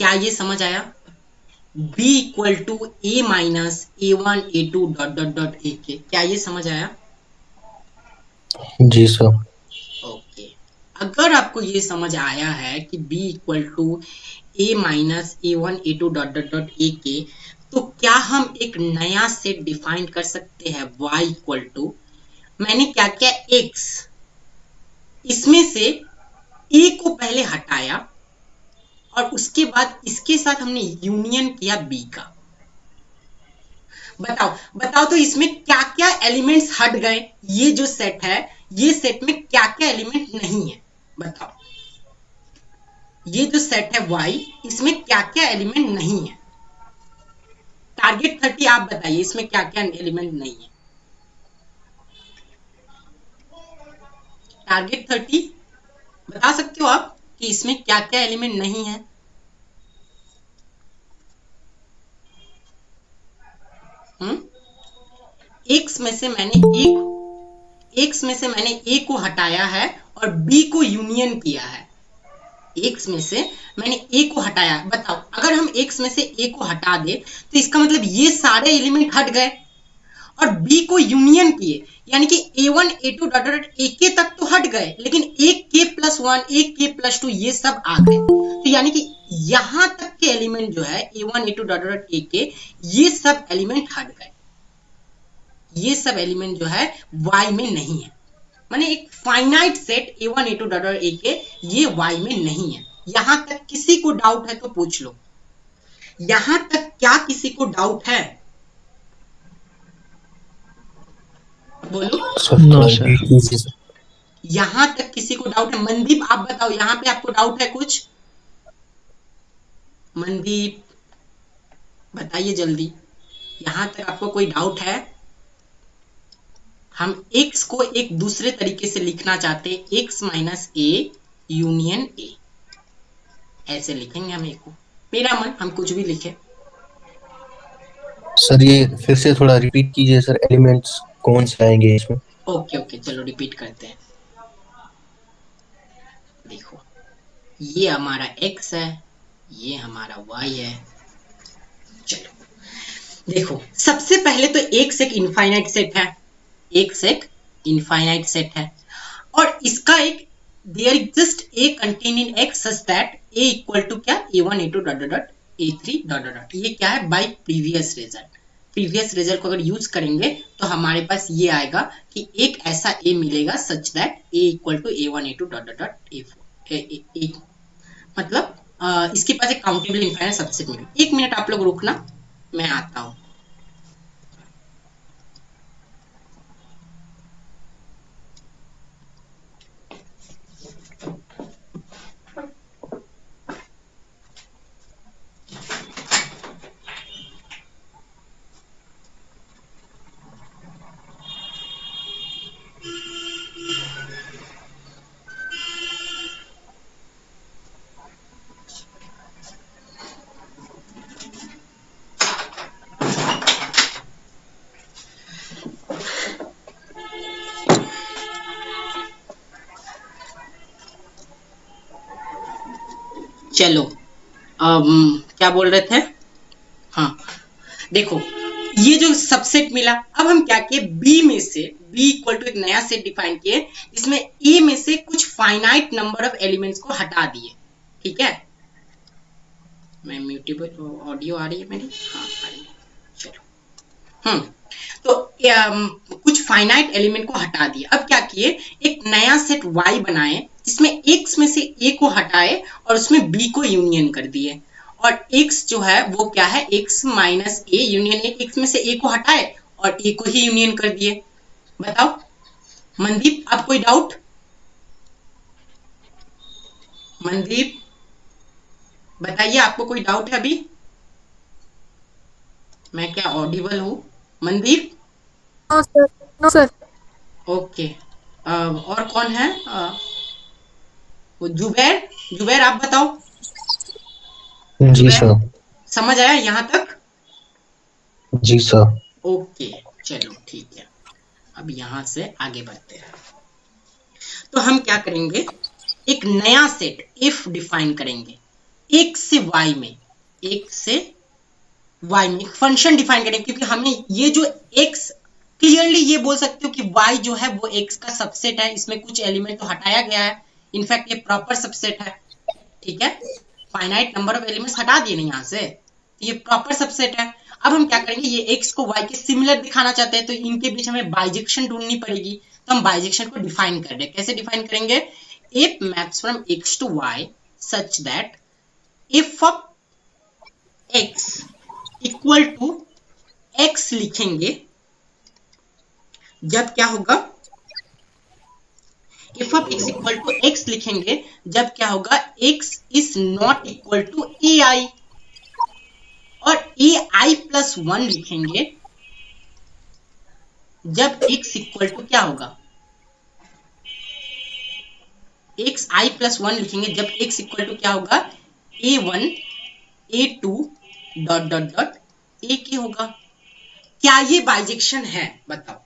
क्या ये समझ आया? b equal to A minus A1, A2, dot dot dot AK। क्या ये समझ आया? जी सर। ओके, अगर आपको ये समझ आया है कि b equal to A minus A1, A2, dot dot dot AK, तो क्या हम एक नया सेट डिफाइन कर सकते हैं, y इक्वल टू, मैंने क्या किया, x, इसमें से a को पहले हटाया और उसके बाद इसके साथ हमने यूनियन किया b का। बताओ तो इसमें क्या क्या एलिमेंट्स हट गए? ये जो सेट है, ये सेट में क्या क्या एलिमेंट नहीं है, बताओ। ये जो सेट है y, इसमें क्या क्या एलिमेंट नहीं है? टारगेट 30 आप बताइए, इसमें क्या क्या एलिमेंट नहीं है? टारगेट 30 बता सकते हो आप कि इसमें क्या क्या एलिमेंट नहीं है? एक्स में से मैंने ए को हटाया है और बी को यूनियन किया है। एक्स में से मैंने ए को हटाया, बताओ अगर हम एक्स में से ए को हटा दे तो इसका मतलब ये सारे एलिमेंट हट गए और बी को यूनियन किए, यानी कि A1, A2 dot dot AK तक तो हट गए, लेकिन AK+1, AK+2 ये सब आ गए। तो यानी कि यहां तक के एलिमेंट जो है A1, A2 dot dot AK, ये सब एलिमेंट हट गए। ये सब एलिमेंट जो है y में नहीं है, माने एक finite set a1 a2 dot dot a के ये y में नहीं है। यहां तक किसी को डाउट है तो पूछ लो, यहां तक क्या किसी को डाउट है? बोलो, सर No, थोड़ा sir. repeat कीजिए सर। यहां तक किसी को डाउट है? मनदीप आप बताओ, यहां पे आपको डाउट है कुछ? मनदीप बताइए जल्दी, यहां तक आपको कोई डाउट है? हम x को एक दूसरे तरीके से लिखना चाहते हैं, x minus A union A, ऐसे लिखेंगे हम a को, मेरा मन, हम कुछ भी लिखे। सर ये फिर से थोड़ा रिपीट कीजिए सर, एलिमेंट्स कौन से आएंगे इसमें? ओके ओके, चलो रिपीट करते हैं। देखो, ये हमारा x है, ये हमारा y है। चलो देखो, सबसे पहले तो x एक इनफाइनाइट सेट है, x एक इनफाइनाइट सेट है, और इसका एक there exist a contain in x such that a equal to क्या, a1 a2 dot dot dot a3 dot dot dot. ये क्या है, by previous result. Previous result को अगर यूज करेंगे तो हमारे पास ये आएगा कि एक ऐसा a मिलेगा such that a equal to a1 a2 dot dot dot a4 मतलब इसके पास एक काउंटेबल इनफाइनाइट सबसेट मिलेगा। एक मिनट आप लोग रुकना, मैं आता हूं। चलो क्या बोल रहे थे? हाँ देखो, ये जो सबसेट मिला, अब हम क्या किए, बी में से, बी इक्वल टू एक नया सेट डिफाइन किए, इसमें ए में से कुछ फाइनाइट नंबर ऑफ एलिमेंट्स को हटा दिए। ठीक है, मैं म्यूटेबल ऑडियो आ रही है मेरी? हाँ आ रही है। चलो तो कुछ फाइनाइट एलिमेंट को हटा दिए। अब क्या किए, एक नया सेट y बनाए जिसमें x में से a को हटाए और उसमें b को यूनियन कर दिए, और x जो है वो क्या है, x minus A union A, x में से a को हटाए और a को ही यूनियन कर दिए। बताओ मनदीप, आप कोई डाउट? मनदीप बताइए, आपको कोई डाउट है अभी? मैं क्या ऑडिबल हूँ Mandeep? No sir, no sir. Okay, और कौन है? वो जुबैर, जुबैर आप बताओ। जी जुबैर, सर। समझ आया यहाँ तक? जी सर। ओके चलो ठीक है, अब यहाँ से आगे बढ़ते हैं। तो हम क्या करेंगे, एक नया सेट इफ डिफाइन करेंगे, x से y में, x से y में एक फंक्शन डिफाइन करेंगे, क्योंकि हमें ये जो x, क्लियरली ये बोल सकते हो कि y जो है वो x का सबसेट है, इसमें कुछ एलिमेंट तो हटाया गया है, इनफैक्ट ये प्रॉपर सबसेट है। ठीक है, फाइनाइट नंबर ऑफ एलिमेंट्स हटा दिए ना यहाँ से, तो ये प्रॉपर सबसेट है। अब हम क्या करेंगे, ये x को y के सिमिलर दिखाना चाहते हैं, तो इनके बीच हमें बाइजेक्शन ढूंढनी पड़ेगी। तो हम बाइजेक्शन को डिफाइन कर रहे हैं, कैसे डिफाइन करेंगे, F maps from x to y such that F of x equal to x लिखेंगे, जब क्या होगा, F of x equal to x लिखेंगे जब क्या होगा, x is not equal to ai, और ai प्लस 1 लिखेंगे जब x इक्वल टू क्या होगा, x i प्लस 1 लिखेंगे जब x इक्वल टू क्या होगा, a1 a2 dot dot dot a के होगा। क्या ये बाइजेक्शन है? बताओ।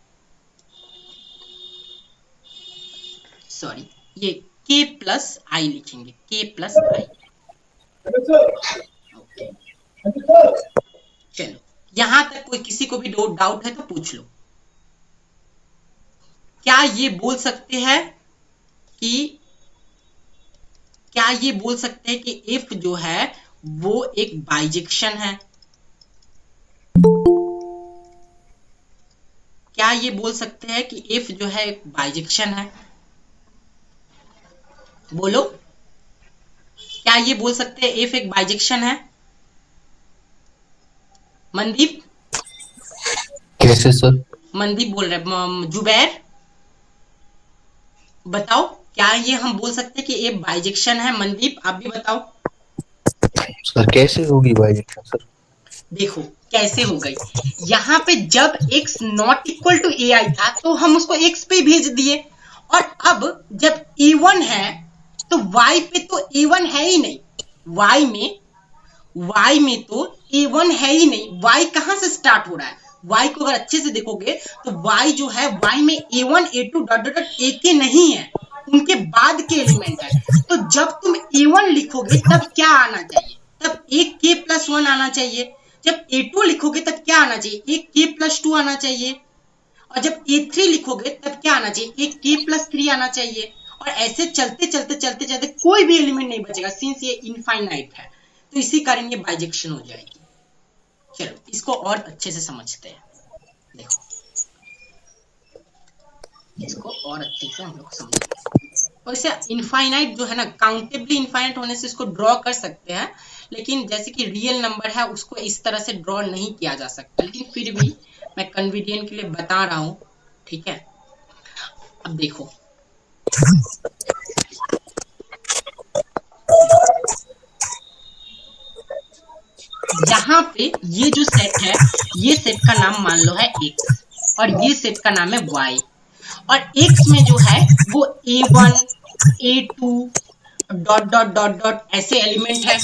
सॉरी, ये k प्लस आई लिखेंगे, k प्लस आई। ओके चलो, यहां तक कोई किसी को भी डाउट है तो पूछ लो। क्या ये बोल सकते हैं कि, क्या ये बोल सकते हैं कि इफ जो है वो एक बाइजेक्शन है? क्या ये बोल सकते हैं कि एफ जो है एक बाइजेक्शन है? बोलो, क्या ये बोल सकते हैं एफ एक बाइजेक्शन है? मनदीप, कैसे सर? मनदीप बोल रहे, जुबैर बताओ, क्या ये हम बोल सकते हैं कि एफ बाइजेक्शन है? मनदीप आप भी बताओ। सर कैसे होगी बाइजेक्शन सर? देखो कैसे हो गई, यहाँ पे जब x नॉट इक्वल टू ए आई था तो हम उसको x पे भेज दिए, और अब जब a1 है तो y पे तो a1 है ही नहीं, y में तो a1 है ही नहीं, y कहां से स्टार्ट हो रहा है? y को अगर अच्छे से देखोगे तो y जो है y में a1 a2 dot dot ak नहीं है, उनके बाद के एलिमेंट है। तो जब तुम a1 लिखोगे तब क्या आना चाहिए? तब एक k प्लस 1 आना चाहिए। जब a2 लिखोगे तब क्या आना चाहिए? एक k प्लस 2 आना चाहिए। और जब a3 लिखोगे तब क्या आना चाहिए? एक k प्लस 3 आना चाहिए। और ऐसे चलते चलते चलते चलते कोई भी एलिमेंट नहीं बचेगा, सिंस ये इनफाइनाइट है, तो इसी कारण ये बाइजेक्शन हो जाएगी। चलो इसको और अच्छे से समझते हैं, देखो इसको और अच्छे से हम लोग समझते हैं। और इसे इनफाइनाइट जो है ना, काउंटेबली इनफाइनाइट होने से इसको ड्रॉ कर सकते हैं, लेकिन जैसे कि रियल नंबर है उसको इस तरह से ड्रॉ नहीं किया जा सकता, लेकिन फिर भी मैं कन्वीनियंट के लिए बता रहा हूं, ठीक है। अब देखो यहाँ पे ये जो सेट है, ये सेट का नाम मान लो है x, और ये सेट का नाम है y, और x में जो है वो a1 a2 dot dot dot dot ऐसे एलिमेंट है,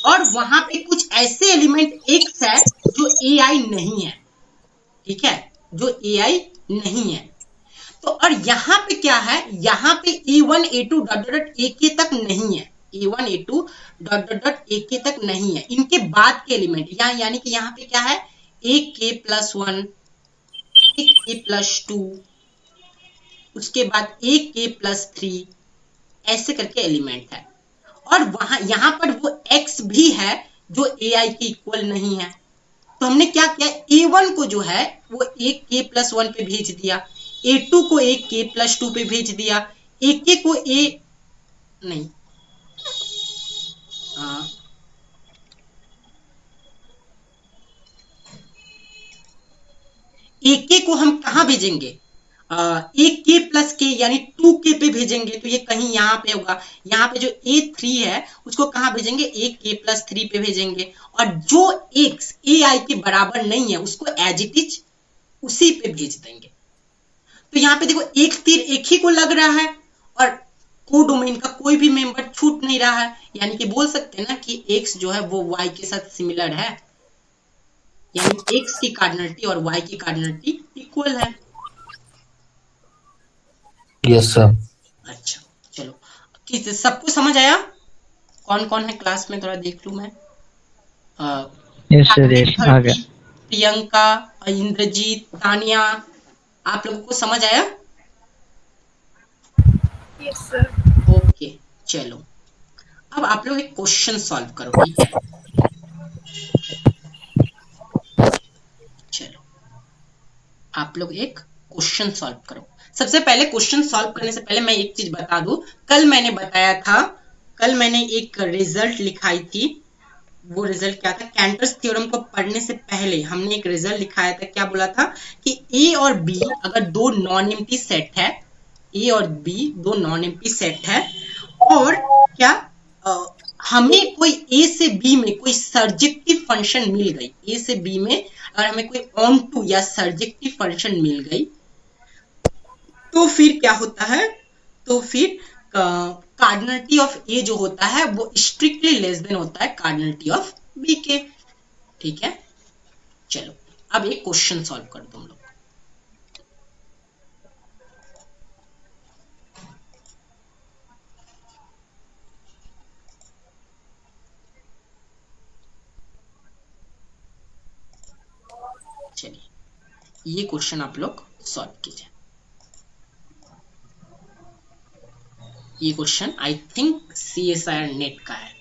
और वहां पे कुछ ऐसे एलिमेंट x है जो ai नहीं है, ठीक है, जो ai नहीं है। तो और यहाँ पे क्या है, यहाँ पे a1 a2 dot dot dot ak तक नहीं है, a1 a2 dot dot dot ak तक नहीं है, इनके बाद के एलिमेंट यहाँ, यानी कि यहाँ पे क्या है, एक k प्लस 1, एक k प्लस 2, उसके बाद एक k प्लस 3, ऐसे करके एलिमेंट है। और वहां यहाँ पर वो x भी है जो ai के इक्वल नहीं है। तो हमने क्या किया, a1 को जो है वो एक k प्लस 1 पे भेज दिया, a2 को एक k प्लस 2 पे भेज दिया, ak को a नहीं ak को हम कहाँ भेजेंगे, एक k प्लस k यानी 2k पे भेजेंगे, तो ये कहीं यहाँ पे होगा। यहाँ पे जो a3 है उसको कहाँ भेजेंगे, एक k प्लस 3 पे भेजेंगे, और जो x ai के बराबर नहीं है उसको एज इट इज उसी पे भेज देंगे। तो यहाँ पे देखो एक तीर एक ही को लग रहा है, और कोडोमेन का कोई भी मेंबर छूट नहीं रहा है, यानी कि बोल सकते हैं ना कि x जो है वो y के साथ सिमिलर है, यानी x की कार्डिनलिटी और y की कार्डिनलिटी इक्वल है। Yes sir. अच्छा चलो, किस सबको समझ आया? कौन कौन है क्लास में, थोड़ा देख लूं मैं। यस सर, यस आ गया। प्रियंका, इंद्रजीत, तानिया, आप लोगों को समझ आया? Yes sir. ओके चलो, अब आप लोग एक क्वेश्चन सॉल्व करो, ठीक है। चलो आप लोग एक क्वेश्चन सॉल्व करो। सबसे पहले क्वेश्चन सॉल्व करने से पहले मैं एक चीज बता दूं, कल मैंने बताया था, कल मैंने एक रिजल्ट लिखाई थी, वो रिजल्ट क्या था, कैंटर्स थ्योरम को पढ़ने से पहले हमने एक रिजल्ट लिखाया था। क्या बोला था कि ए और बी अगर दो नॉन एम्प्टी सेट है, ए और बी दो नॉन एम्प्टी सेट है, और क्या हमें कोई ए से बी में कोई सर्जेक्टिव फंक्शन मिल गई, ए से बी में अगर हमें कोई ऑन टू या सर्जेक्टिव फंक्शन मिल गई, तो फिर क्या होता है, तो फिर कार्डिनलिटी ऑफ ए जो होता है वो स्ट्रिक्टली लेस देन होता है कार्डिनलिटी ऑफ बी के, ठीक है। चलो अब एक क्वेश्चन सॉल्व कर तुम लोग। चलिए ये क्वेश्चन आप लोग सॉल्व कीजिए। ये question I think CSIR net का है,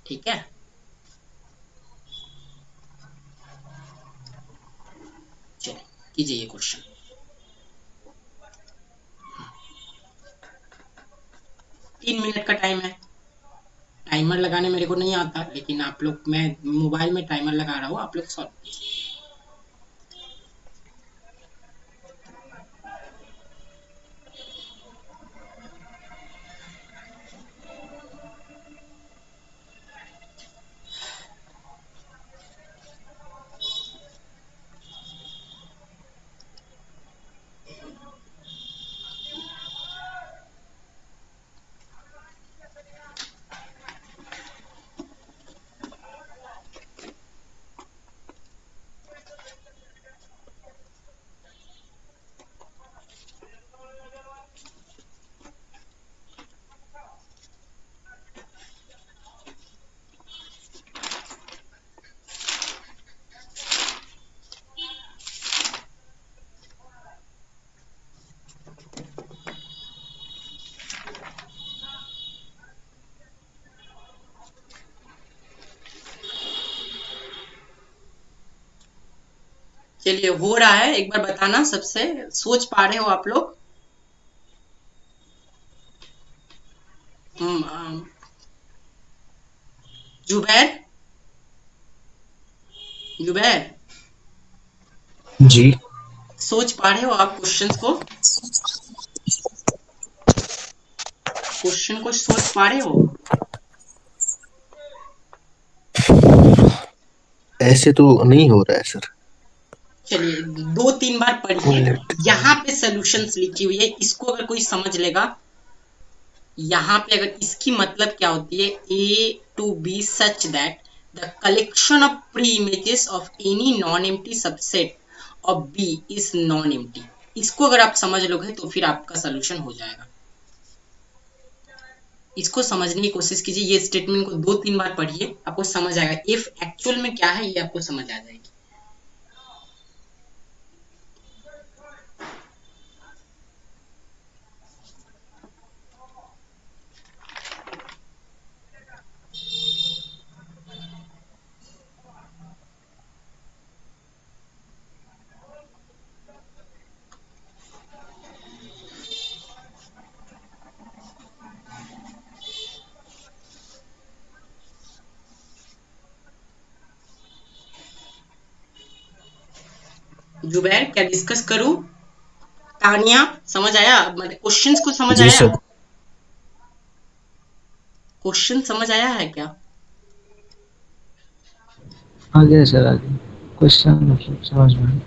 ठीक है। चलिए कीजिए ये क्वेश्चन। तीन मिनट का टाइम है। टाइमर लगाने मेरे को नहीं आता, लेकिन आप लोग, मैं मोबाइल में टाइमर लगा रहा हूँ, आप लोग सॉल्व कीजिए। चलिए, हो रहा है, एक बार बताना सबसे, सोच पा रहे हो आप लोग? जुबैर, जुबैर, जी सोच पा रहे हो आप क्वेश्चंस को? क्वेश्चन को सोच पा रहे हो? ऐसे तो नहीं हो रहा है सर। चलिए, दो तीन बार पढ़िए। यहाँ पे सॉल्यूशंस लिखी हुई है, इसको अगर कोई समझ लेगा, यहाँ पे अगर इसकी मतलब क्या होती है, A to B such that the collection of preimages of any non empty subset of B is non empty. इसको अगर आप समझ लोगे तो फिर आपका सॉल्यूशन हो जाएगा। इसको समझने की कोशिश कीजिए, ये स्टेटमेंट को दो तीन बार पढ़िए, आपको समझ आएगा इफ एक्चुअल में क्या है, ये आपको समझ आ जाएगी। जुबैर, क्या डिस्कस करूं? तानिया, समझ आया? मतलब क्वेश्चंस को समझ जी आया? सर। क्वेश्चन समझ आया है क्या? आगे सर आगे क्वेश्चन मतलब समझ में।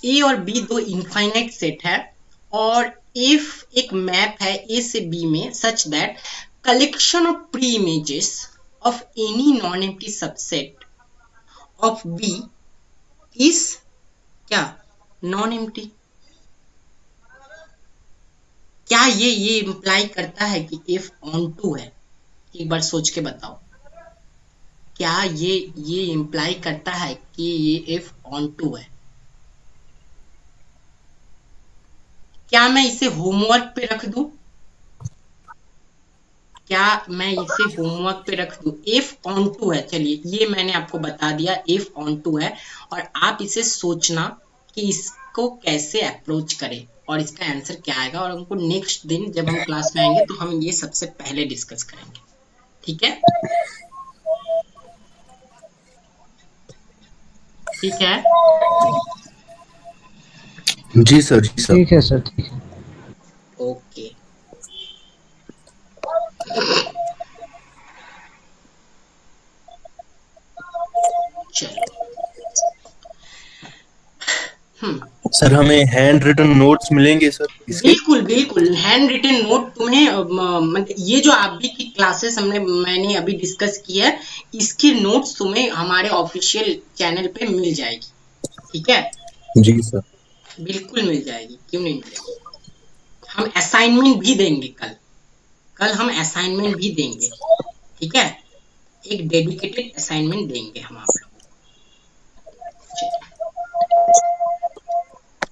ए और बी दो इनफाइनाइट सेट है, और इफ एक मैप है ए से बी में such that collection of preimages of any non empty subset of B is क्या? Non empty. क्या ये इंप्लाई करता है कि एफ ऑन टू है? एक बार सोच के बताओ, क्या ये इंप्लाई करता है कि ये एफ ऑन टू है? क्या मैं इसे होमवर्क पे रख दूं? क्या मैं इसे होमवर्क पे रख दूं? एफ ऑन टू है, चलिए ये मैंने आपको बता दिया, एफ ऑन टू है, और आप इसे सोचना कि इसको कैसे अप्रोच करें और इसका आंसर क्या आएगा, और हमको नेक्स्ट दिन जब हम क्लास में आएंगे तो हम ये सबसे पहले डिस्कस करेंगे। ठीक है? ठीक है? जी सर, जी सर। ठीक है सर, ठीक है। ओके। चलो, सर हमें हैंड रिटन नोट्स मिलेंगे सर इसके? बिल्कुल बिल्कुल, हैंड रिटन नोट तुम्हें ये जो अभी की क्लासेस मैंने अभी डिस्कस की है, इसके नोट्स तुम्हें हमारे ऑफिशियल चैनल पे मिल जाएगी। ठीक है? जी सर। बिल्कुल मिल जाएगी, क्यों नहीं मिलेगी। हम असाइनमेंट भी देंगे कल हम असाइनमेंट भी देंगे। ठीक है? एक डेडिकेटेड असाइनमेंट देंगे हम आप लोग।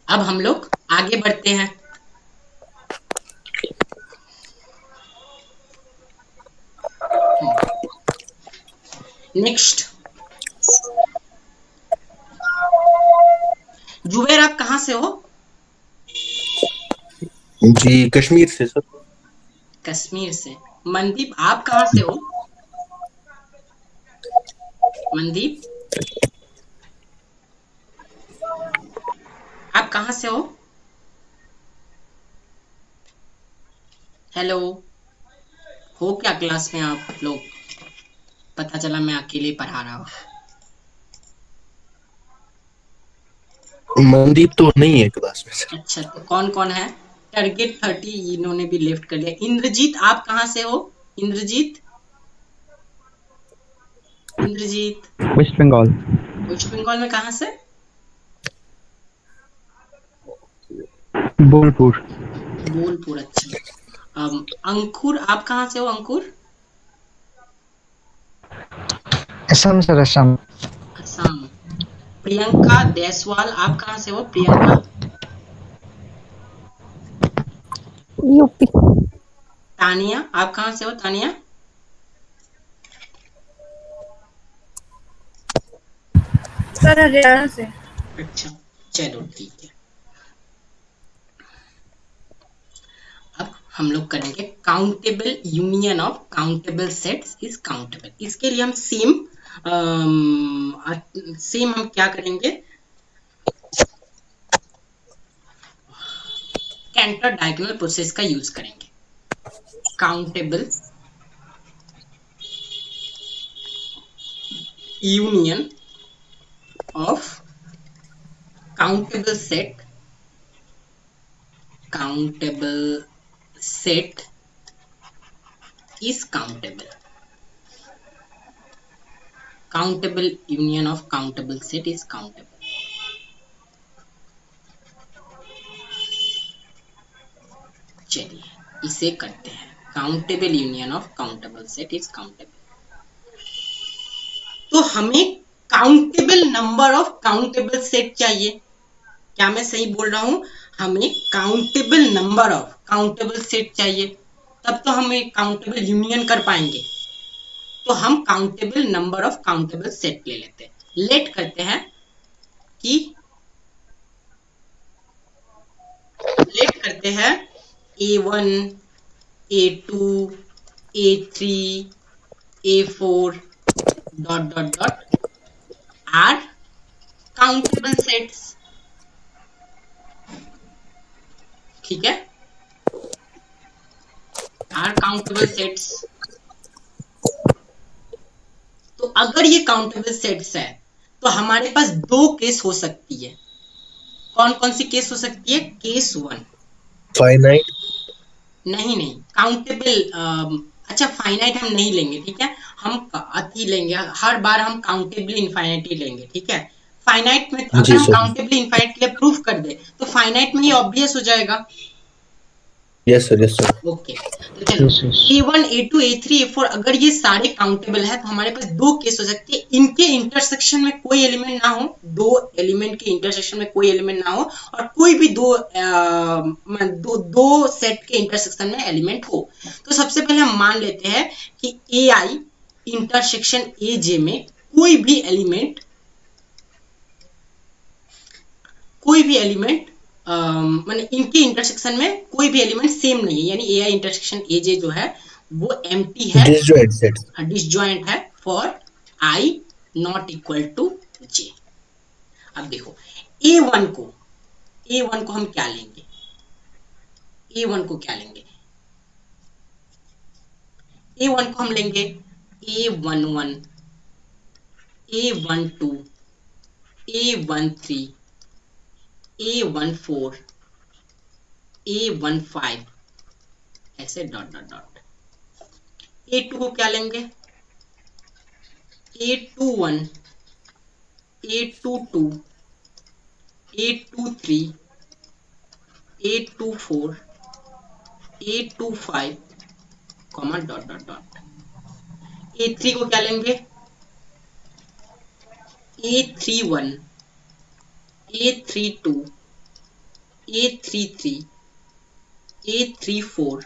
अब हम लोग आगे बढ़ते हैं। नेक्स्ट, जुबैर आप कहाँ से हो? जी कश्मीर से सर। कश्मीर से। मनदीप आप कहाँ से हो? मनदीप आप कहाँ से हो? हेलो, हो क्या क्लास में आप लोग? पता चला मैं अकेले ही पढ़ा रहा हूँ। मनदीप तो नहीं है क्लास में सर। अच्छा, तो कौन कौन है? टारगेट 30 इन्होंने भी लेफ्ट कर लिया। इंद्रजीत आप कहाँ से हो? इंद्रजीत, इंद्रजीत वेस्ट बंगाल। वेस्ट बंगाल में कहाँ से? बोलपुर। बोलपुर। अच्छा। अंकुर आप कहाँ से हो? अंकुर असम सर, असम। असम। प्रियंका देसवाल आप कहाँ से हो? प्रियंका यूपी। तानिया आप कहाँ से हो? तानिया सर हरियाणा से। अच्छा, चलो ठीक है। अब हम लोग करेंगे countable union of countable sets is countable. इसके लिए हम सेम हम क्या करेंगे? कैंटर डायगोनल प्रोसेस का यूज करेंगे। Countable union of countable set is countable। countable union of countable set is countable। चलिए इसे करते हैं। Countable union of countable set is countable. तो हमें countable number of countable set चाहिए। क्या मैं सही बोल रहा हूं? हमें countable number of countable set चाहिए, तब तो हम एक काउंटेबल यूनियन कर पाएंगे। तो हम countable number of countable set ले लेते हैं। लेट करते हैं कि लेट करते हैं A1 A2 A3 A4 dot dot dot are countable sets. ठीक है, आर काउंटेबल सेट्स। तो अगर ये काउंटेबल सेट्स है तो हमारे पास दो केस हो सकती है। कौन कौन सी केस हो सकती है? Case 1 finite. नहीं काउंटेबल। अच्छा, फाइनाइट हम नहीं लेंगे, ठीक है। हम अति लेंगे, हर बार हम काउंटेबल इनफाइनाइट लेंगे, ठीक है। फाइनाइट में अगर जी हम सर। काउंटेबल इनफाइनाइट के लिए प्रूफ कर दे तो फाइनाइट में ये ऑब्वियस हो जाएगा। Yes sir, yes sir. Okay, तो चलो Yes, yes. A1 A2 A3 A4 अगर ये सारे काउंटेबल है तो हमारे पास दो केस हो सकती है। इनके इंटरसेक्शन में कोई एलिमेंट ना हो, दो एलिमेंट के इंटरसेक्शन में कोई एलिमेंट ना हो, और कोई भी दो सेट के इंटरसेक्शन में एलिमेंट हो। तो सबसे पहले हम मान लेते हैं कि AI इंटरसेक्शन AJ में कोई भी एलिमेंट माने इनके इंटरसेक्शन में कोई भी एलिमेंट सेम नहीं है, यानी AI इंटरसेक्शन AJ जो है वो एम्प्टी है, डिसजॉइंट सेट। डिसजॉइंट है for I not equal to J। अब देखो A1 को हम क्या लेंगे? A1 को क्या लेंगे? A1 को हम लेंगे A11 A12 A13 A14 A15 ऐसे डॉट डॉट डॉट। A2 को क्या लेंगे? A21 A22 A23 A24 A25 comma dot dot dot. A3 को क्या लेंगे? A31 A32 A33 A34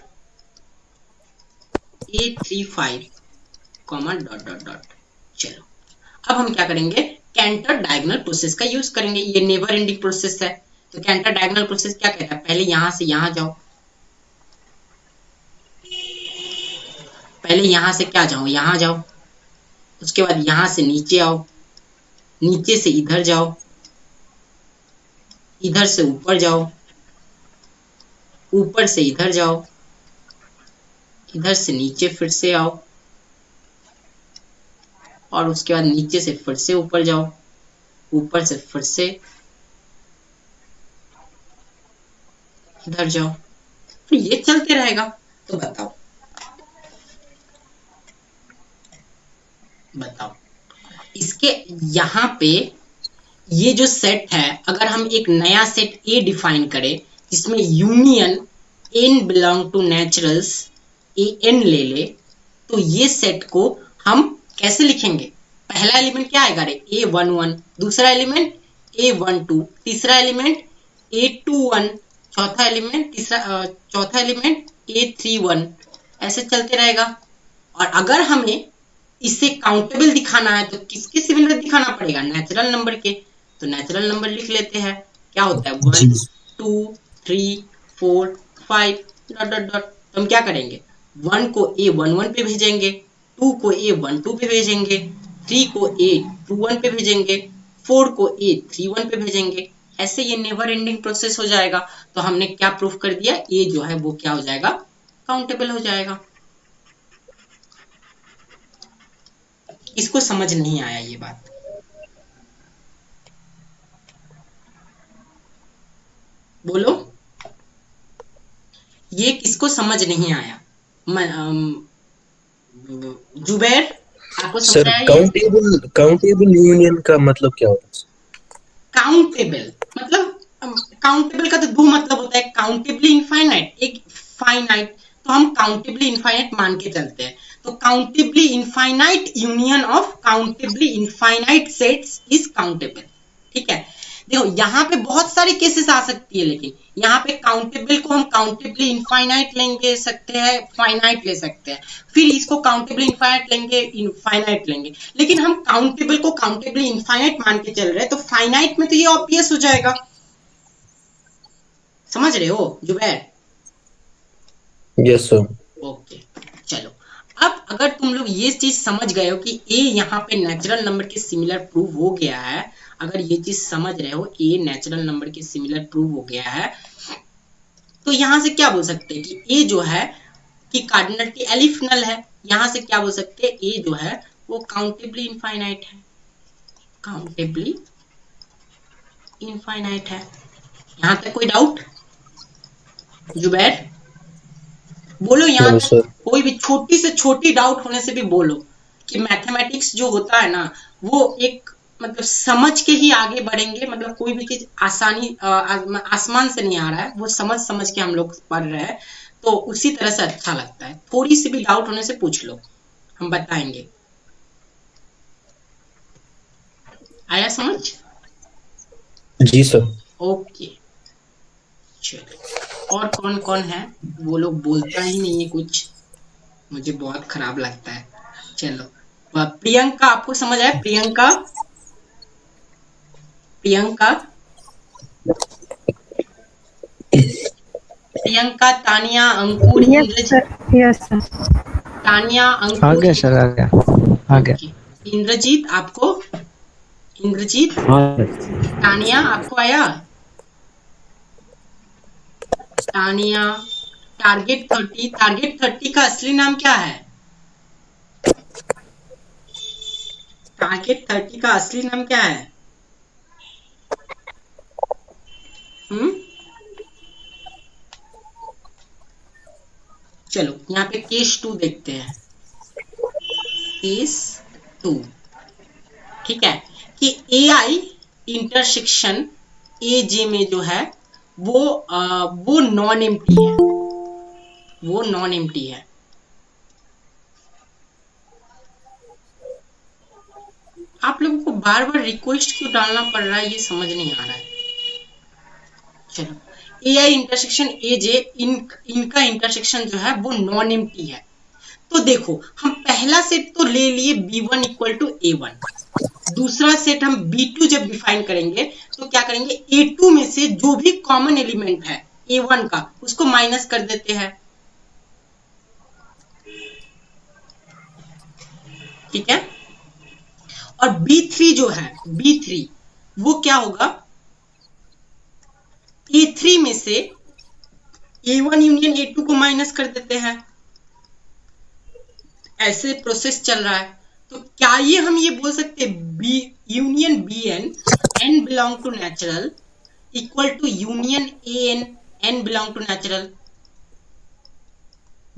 A35 comma dot dot dot. चलो अब हम क्या करेंगे? कैंटर डायगोनल प्रोसेस का यूज करेंगे। ये नेवर एंडिंग प्रोसेस है, तो कैंटर डायगोनल प्रोसेस क्या कहता है, पहले यहां से यहां जाओ, पहले यहां से क्या जाओ, यहां जाओ, उसके बाद यहां से नीचे आओ, नीचे से इधर जाओ, इधर से ऊपर जाओ, ऊपर से इधर जाओ, इधर से नीचे फिर से आओ, और उसके बाद नीचे से फिर से ऊपर जाओ, ऊपर से फिर से इधर जाओ, तो ये चलते रहेगा। तो बताओ बताओ इसके यहाँ पे ये जो सेट है, अगर हम एक नया सेट ए डिफाइन करें जिसमें union n belong to naturals A N ले ले, तो ये सेट को हम कैसे लिखेंगे, पहला एलिमेंट क्या आएगा रे, A11, दूसरा एलिमेंट A12, तीसरा एलिमेंट A21, चौथा एलिमेंट A31, ऐसे चलते रहेगा। और अगर हमें इसे काउंटेबल दिखाना है तो किसके सिमिलर दिखाना पड़ेगा, नेचुरल नंबर के। तो नेचुरल नंबर लिख लेते हैं, क्या होता है 1 2 3 4 5 डॉट डॉट डॉट। तो हम क्या करेंगे, 1 को A11 पे भेजेंगे, 2 को A12 पे भेजेंगे, 3 को A21 पे भेजेंगे, 4 को A31 पे भेजेंगे, ऐसे ये नेवर एंडिंग प्रोसेस हो जाएगा। तो हमने क्या प्रूफ कर दिया, ए जो है वो क्या हो जाएगा, काउंटेबल हो जाएगा। इसको समझ नहीं आया ये बात, बोलो, ये किसको समझ नहीं आया, जुबैर आपको समझ सर आया ये? काउंटेबल यूनियन का मतलब क्या होता है? काउंटेबल मतलब काउंटेबल का तो दो मतलब होता है, काउंटेबली इनफाइनाइट, एक फाइनाइट, तो हम काउंटेबली इनफाइनाइट मान के चलते हैं। तो countably infinite union of countably infinite sets is countable. ठीक है, देखो यहाँ पे बहुत सारे केसेस आ सकती है, लेकिन यहाँ पे काउंटेबल को हम काउंटेबली इनफाइनाइट लेंगे सकते हैं, फाइनाइट ले सकते हैं, फिर इसको काउंटेबली इनफाइनाइट लेंगे, इनफाइनाइट लेंगे, लेकिन हम काउंटेबल को काउंटेबली इनफाइनाइट मान के चल रहे हैं, तो फाइनाइट में तो ये ऑब्वियस हो जाएगा। समझ रहे हो जुबैर? Yes sir. ओके, चलो अब अगर तुम लोग ये चीज समझ गए हो कि ए यहाँ पे नेचुरल नंबर के सिमिलर प्रूव हो गया है, अगर ये चीज समझ रहे हो ए नेचुरल नंबर के सिमिलर प्रूव हो गया है, तो यहां से क्या बोल सकते हैं कि ए जो है कि कार्डिनलिटी एलिफ नल है। यहां से क्या बोल सकते हैं, ए जो है वो काउंटेबली इनफाइनाइट है, काउंटेबली इनफाइनाइट है। यहां तक कोई डाउट जुबैर? बोलो यहाँ तक, कोई भी छोटी से छोटी डाउट होने से भी बोलो कि मैथमेटिक्स जो होता है ना वो एक मतलब समझ के ही आगे बढ़ेंगे, मतलब कोई भी चीज आसानी आसमान से नहीं आ रहा है, वो समझ समझ के हम लोग पढ़ रहे हैं, तो उसी तरह से अच्छा लगता है। थोड़ी सी भी डाउट होने से पूछ लो, हम बताएंगे। आया समझ? जी सर। ओके, चलो और कौन कौन है, वो लोग बोलता ही नहीं है कुछ, मुझे बहुत खराब लगता है। चलो प्रियंका, आपको समझ आया? प्रियंका, प्रियंका, प्रियंका, तानिया, अंकुर, यस सर। तानिया, आ अंकुर, गया सर, आ गया। इंद्रजीत, आपको? इंद्रजीत, तानिया, आपको आया? तानिया, टारगेट 30, टारगेट 30 का असली नाम क्या है? टारगेट 30 का असली नाम क्या है? चलो यहाँ पे केस 2 देखते हैं, केस 2। ठीक है, कि AI इंटरसेक्शन AJ में जो है वो नॉन एम्प्टी है, वो नॉन एम्प्टी है। आप लोगों को बार बार रिक्वेस्ट क्यों डालना पड़ रहा है, ये समझ नहीं आ रहा है। चलो AI इंटरसेक्शन AJ, इनका इंटरसेक्शन जो है वो नॉन एम्प्टी है। तो देखो हम पहला सेट तो ले लिए B1 इक्वल टू A1, दूसरा सेट हम B2 जब डिफाइन करेंगे तो क्या करेंगे, A2 में से जो भी कॉमन एलिमेंट है A1 का उसको माइनस कर देते हैं, ठीक है। और B3 जो है, B3 वो क्या होगा, A3 में से A1 यूनियन A2 को माइनस कर देते हैं, ऐसे प्रोसेस चल रहा है। तो क्या ये हम ये बोल सकते हैं B union Bn n belong to natural equal to union An n belong to natural?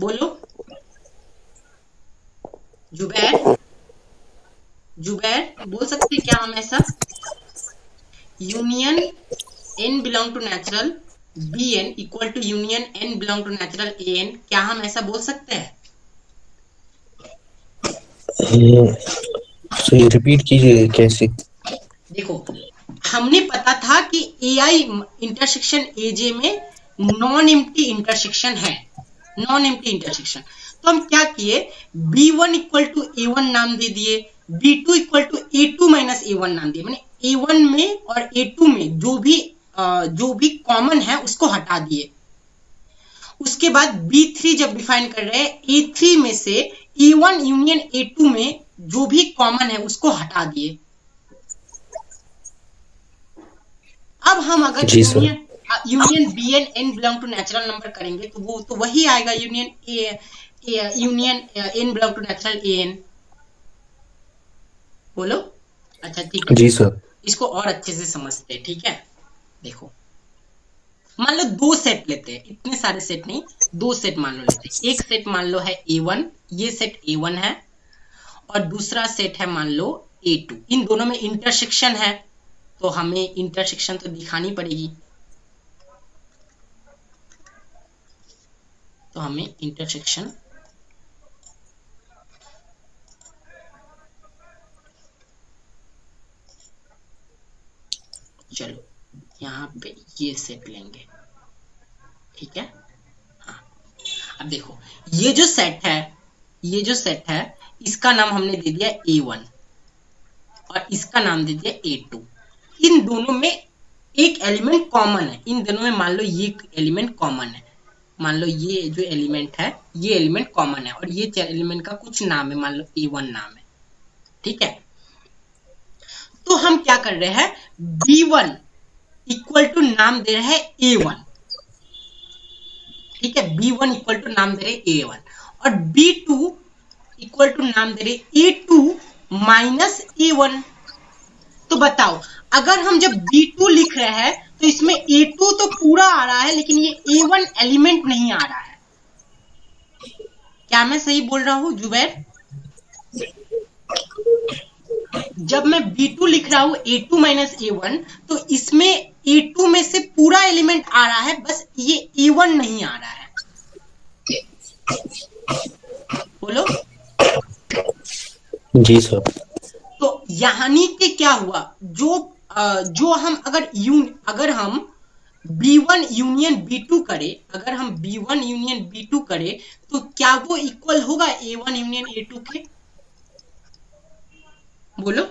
बोलो जुबैर, जुबैर बोल सकते क्या हम ऐसा, union n belong to natural Bn equal to union n belong to natural An, क्या हम ऐसा बोल सकते हैं? सही रिपीट कीजिए कैसे? देखो हमने पता था कि AI इंटरसेक्शन AJ में नॉन एम्प्टी इंटरसेक्शन है, नॉन एम्प्टी इंटरसेक्शन। तो हम क्या किए, B1 इक्वल टू A1 नाम दे दिए, B2 equal to A2 minus A1 नाम दिए, मैंने A1 में और A2 में जो भी कॉमन है उसको हटा दिए। उसके बाद B3 जब डिफाइन कर रहे हैं, A3 में से A1 यूनियन A2 में जो भी कॉमन है उसको हटा दिए। अब हम अगर जी sir. Union Bn n belong to natural number करेंगे तो वो तो वही आएगा, union n belong to natural An। बोलो, अच्छा ठीक है, जी सर। इसको और अच्छे से समझते हैं, ठीक है। देखो मान लो दो सेट लेते हैं, इतने सारे सेट नहीं, दो सेट मान लो लेते हैं। एक सेट मान लो है A1, ये सेट A1 है, और दूसरा सेट है मान लो A2। इन दोनों में इंटरसेक्शन है तो हमें इंटरसेक्शन तो दिखानी पड़ेगी, तो हमें इंटरसेक्शन चलो यहाँ पे ये सेट लेंगे, ठीक है। हाँ अब देखो ये जो सेट है, ये जो सेट है इसका नाम हमने दे दिया A1 और इसका नाम दे दिया A2। इन दोनों में एक एलिमेंट कॉमन है, इन दोनों में मान लो ये एलिमेंट कॉमन है, मान लो ये जो एलिमेंट है ये एलिमेंट कॉमन है और ये एलिमेंट का कुछ नाम है, मान लो A1 नाम है, ठीक है। तो हम क्या कर रहे हैं, B1 इक्वल टू नाम दे रहे हैं A1, ठीक है। B1 इक्वल टू नाम दे रहे A1 और B2 इक्वल टू नाम दे रहे A2 माइनस A1। तो बताओ अगर हम जब B2 लिख रहे हैं तो इसमें A2 तो पूरा आ रहा है लेकिन ये A1 एलिमेंट नहीं आ रहा है, क्या मैं सही बोल रहा हूं जुबैर? जब मैं B2 लिख रहा हूं A2 माइनस A1 तो इसमें A2 में से पूरा एलिमेंट आ रहा है, बस ये A1 नहीं आ रहा है। बोलो जी सर। तो यानी कि क्या हुआ, जो हम अगर हम B1 यूनियन B2 करें, अगर हम B1 यूनियन B2 करें तो क्या वो इक्वल होगा A1 यूनियन A2 के? बोलो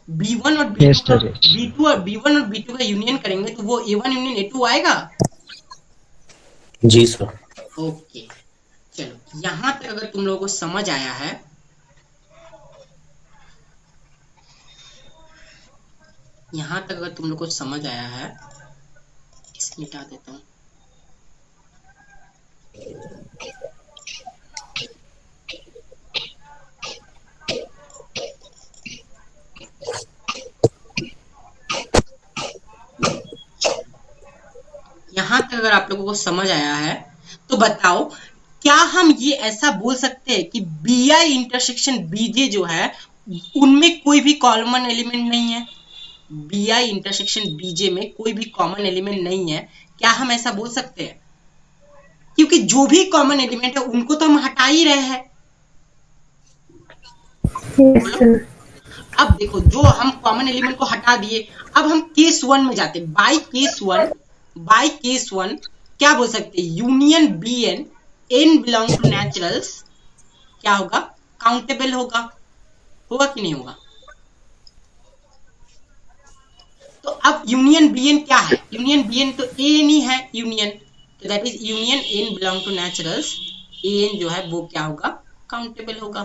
B1 और B2 Yes, का sir, yes. B2 और B1 और B2 का यूनियन करेंगे तो वो A1 यूनियन A2 आएगा। जी सर। ओके चलो यहां तक अगर तुम लोगों को समझ आया है, यहां तक अगर तुम लोग को समझ आया है, इसे मिटा देता हूं। यहां तक अगर आप लोगों को समझ आया है तो बताओ क्या हम ये ऐसा बोल सकते हैं कि BI इंटरसेक्शन BJ जो है उनमें कोई भी कॉमन एलिमेंट नहीं है, BI इंटरसेक्शन BJ में कोई भी कॉमन एलिमेंट नहीं है, क्या हम ऐसा बोल सकते हैं? क्योंकि जो भी कॉमन एलिमेंट है उनको तो हम हटा ही रहे हैं। Yes, sir. अब देखो जो हम कॉमन एलिमेंट को हटा दिए, अब हम केस 1 में जाते हैं। बाय केस 1 क्या बोल सकते हैं, union Bn n belong to naturals क्या होगा, काउंटेबल होगा कि नहीं होगा? तो अब यूनियन बीएन क्या है? यूनियन बीएन तो एन ही है यूनियन, तो that is union N belong to naturals, N जो है वो क्या होगा? काउंटेबल होगा।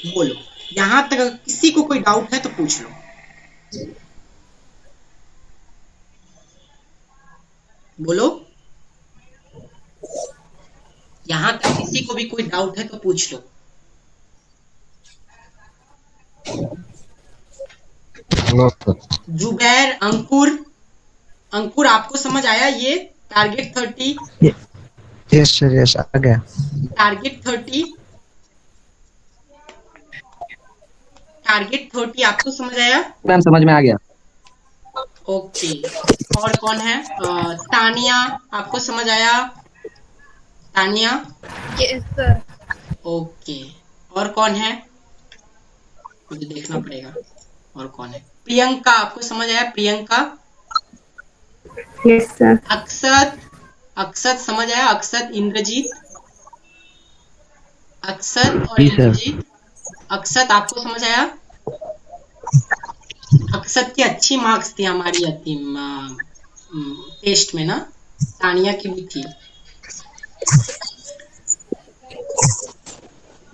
बोलो, यहां तक अगर किसी को कोई डाउट है तो पूछ लो। बोलो, यहां तक किसी को भी कोई डाउट है तो पूछ लो। No sir. जुबैर, अंकुर, अंकुर आपको समझ आया ये टारगेट 30? यस सर, यस आ गया। टारगेट 30, टारगेट 30 आपको समझ आया? मैम समझ में आ गया। ओके, और कौन है? तानिया, आपको समझ आया? Tania, yes sir. ओके, और कौन है? मुझे देखना पड़ेगा और कौन है। प्रियंका, आपको समझ आया? Priyanka, yes sir. अक्षत, अक्षत समझ आया? अक्षत, इंद्रजीत, अक्षत और जी सर। इंद्रजीत, अक्षत आपको समझ आया? अक्षत की अच्छी मार्क्स थी हमारी अंतिम टेस्ट में ना, तानिया की भी थी,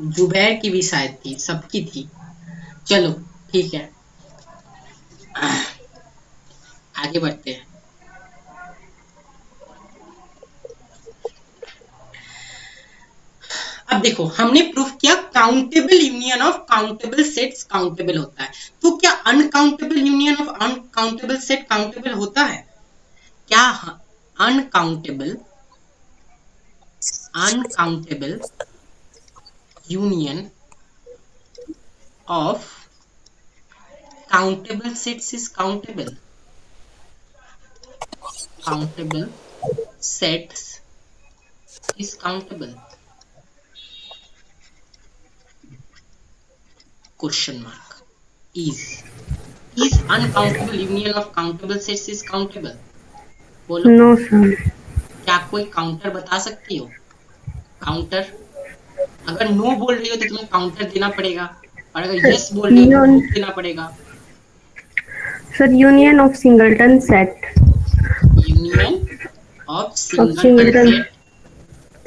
जुबैर की भी शायद थी, सबकी थी। चलो ठीक है, आगे बढ़ते हैं। अब देखो, हमने प्रूफ किया countable union of countable sets countable होता है, तो क्या uncountable union of uncountable set countable होता है? क्या uncountable uncountable union of countable sets is countable? Countable sets is countable? Question mark. Is uncountable union of countable sets is countable? बोलो, no sir. क्या कोई काउंटर बता सकती हो? Counter, अगर नो बोल रही हो तो तुम्हें काउंटर देना पड़ेगा, और अगर यस बोल रही हो तो प्रूफ देना पड़ेगा। Sir union of singleton set. Union of singleton singleton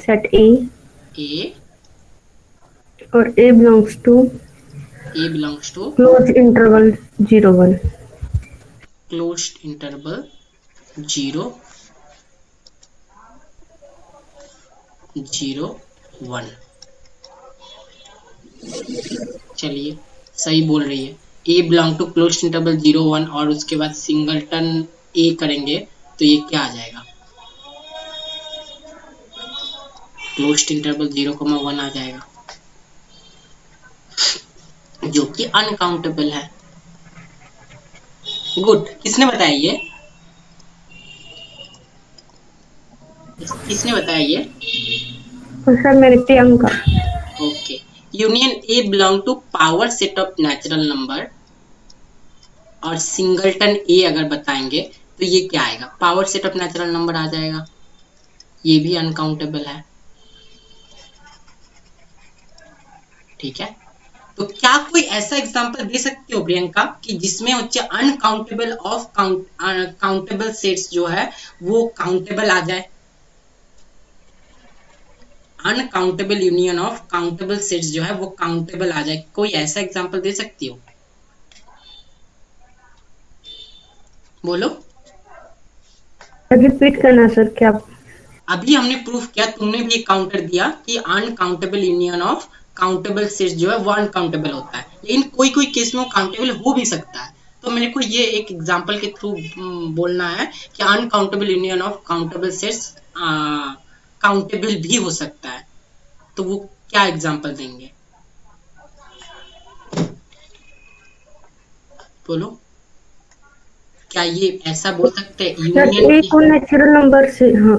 set set A और A belongs to closed interval 0 1। closed interval 0 0 1। चलिए, सही बोल रही है, ए बिलोंग टू क्लोज्ड इंटरवल 0 1 और उसके बाद सिंगलटन ए करेंगे तो ये क्या आ जाएगा? क्लोज्ड इंटरवल 0,1 आ जाएगा, जो कि अनकाउंटेबल है। गुड, किसने बताया ये? किसने बताया ये? सर मेरी Priyanka. Okay, union A belong to power set of natural number और सिंगलटन ए अगर बताएंगे तो ये क्या आएगा? Power set of natural number आ जाएगा, ये भी अनकाउंटेबल है। ठीक है, तो क्या कोई ऐसा एग्जांपल दे सकती हो प्रियंका कि जिसमें होचे अनकाउंटेबल ऑफ काउंटेबल सेट्स जो है वो काउंटेबल आ जाए? Uncountable union of countable sets जो है वो काउंटेबल आ जाए, कोई ऐसा एग्जांपल दे सकती हो? बोलो। रिपीट करना सर, क्या? अभी हमने प्रूफ किया, तुमने भी एक काउंटर दिया कि uncountable union of countable sets जो है वो अनकाउंटेबल होता है, लेकिन कोई कोई केस में वो काउंटेबल हो भी सकता है। तो मेरे को ये एक एग्जांपल के थ्रू बोलना है कि uncountable union of countable sets countable भी हो सकता है, तो वो क्या एग्जांपल देंगे? बोलो, क्या ये ऐसा बोल सकते हैं सर यूनियन ए को नेचुरल नंबर से, हाँ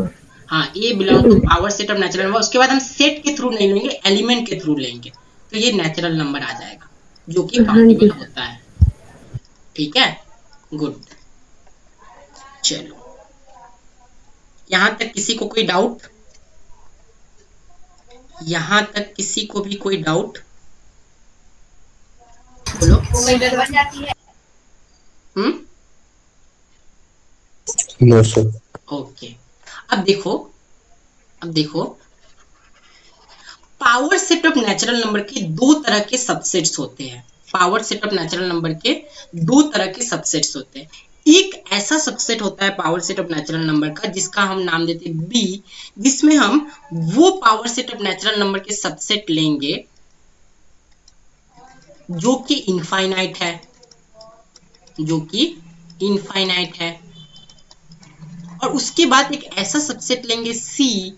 हाँ, A belong to power set of natural number, उसके बाद हम सेट के थ्रू नहीं लेंगे, एलिमेंट के थ्रू लेंगे, तो ये नेचुरल नंबर आ जाएगा जो कि काउंटेबल होता है। ठीक है, गुड। चलो, यहां तक किसी को कोई डाउट? यहां तक किसी को भी कोई डाउट? बोलो। हम्म, नो सर। ओके। अब देखो, अब देखो, power set of natural number के दो तरह के सबसेट्स होते हैं। Power set of natural number के दो तरह के सबसेट्स होते हैं। एक ऐसा सबसेट होता है power set of natural number का जिसका हम नाम देते हैं बी, जिसमें हम वो power set of natural number के सबसेट लेंगे जो कि इनफाइनाइट है, जो कि इनफाइनाइट है, और उसके बाद एक ऐसा सबसेट लेंगे सी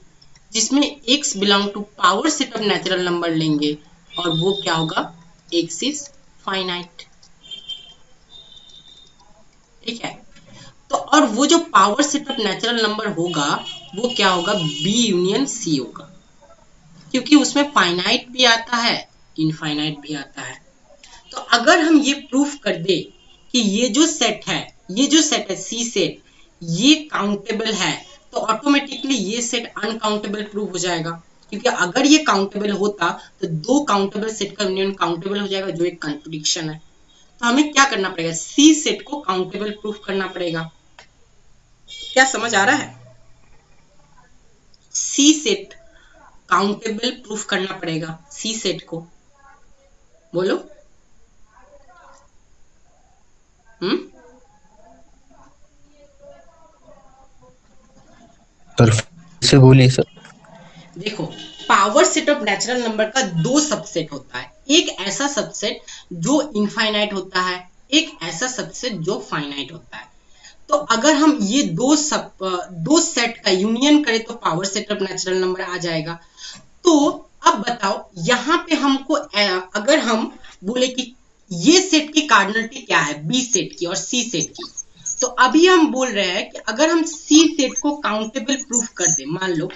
जिसमें x belong to power set of natural number लेंगे, और वो क्या होगा, x इज फाइनाइट। ठीक है, तो और वो जो power set of natural number होगा वो क्या होगा, B यूनियन C होगा, क्योंकि उसमें फाइनाइट भी आता है, इनफाइनाइट भी आता है। तो अगर हम ये प्रूफ कर दे कि ये जो सेट है, ये जो सेट है सी सेट, ये काउंटेबल है, तो ऑटोमेटिकली ये सेट अनकाउंटेबल प्रूव हो जाएगा, क्योंकि अगर ये काउंटेबल होता तो दो काउंटेबल सेट का यूनियन काउंटेबल हो जाएगा, जो एक कंट्रडिक्शन है। तो हमें क्या करना पड़ेगा, सी सेट को काउंटेबल प्रूफ करना पड़ेगा। क्या समझ आ रहा है? सी सेट काउंटेबल प्रूफ करना पड़ेगा, सी सेट को, बोलो। सर फिर से बोलिए सर। देखो, power set of natural number का दो सबसेट होता है, एक ऐसा सबसेट जो इनफाइनाइट होता है, एक ऐसा सबसेट जो फाइनाइट होता है। तो अगर हम ये दो सेट का यूनियन करें तो power set of natural number आ जाएगा। तो अब बताओ, यहाँ पे हमको अगर हम बोले कि ये सेट की कार्डिनलिटी क्या है, बी सेट की और सी सेट की, तो अभी हम बोल रहे हैं कि अगर हम सी सेट को काउंटेबल प्रूफ कर दे, मान लो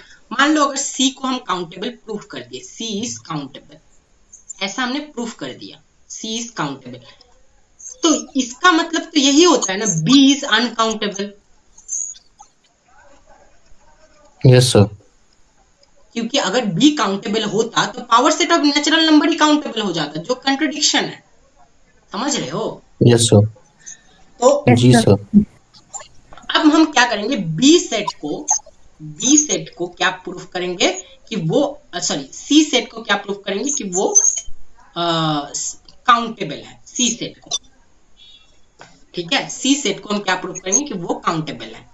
अगर सी को हम काउंटेबल प्रूफ कर दिए, सी इज काउंटेबल, ऐसा हमने प्रूफ कर दिया, सी इज काउंटेबल, तो इसका मतलब तो यही होता है ना, B is uncountable. Yes sir. क्योंकि अगर बी काउंटेबल होता तो power set of natural number ही काउंटेबल हो जाता, जो कंट्रडिक्शन है। समझ रहे हो? Yes sir. तो जी सर। अब हम क्या करेंगे, बी सेट को क्या प्रूफ करेंगे कि वो, सॉरी, सी सेट को क्या प्रूफ करेंगे कि वो काउंटेबल है, सी सेट को। ठीक है, सी सेट को हम क्या प्रूफ करेंगे कि वो काउंटेबल है,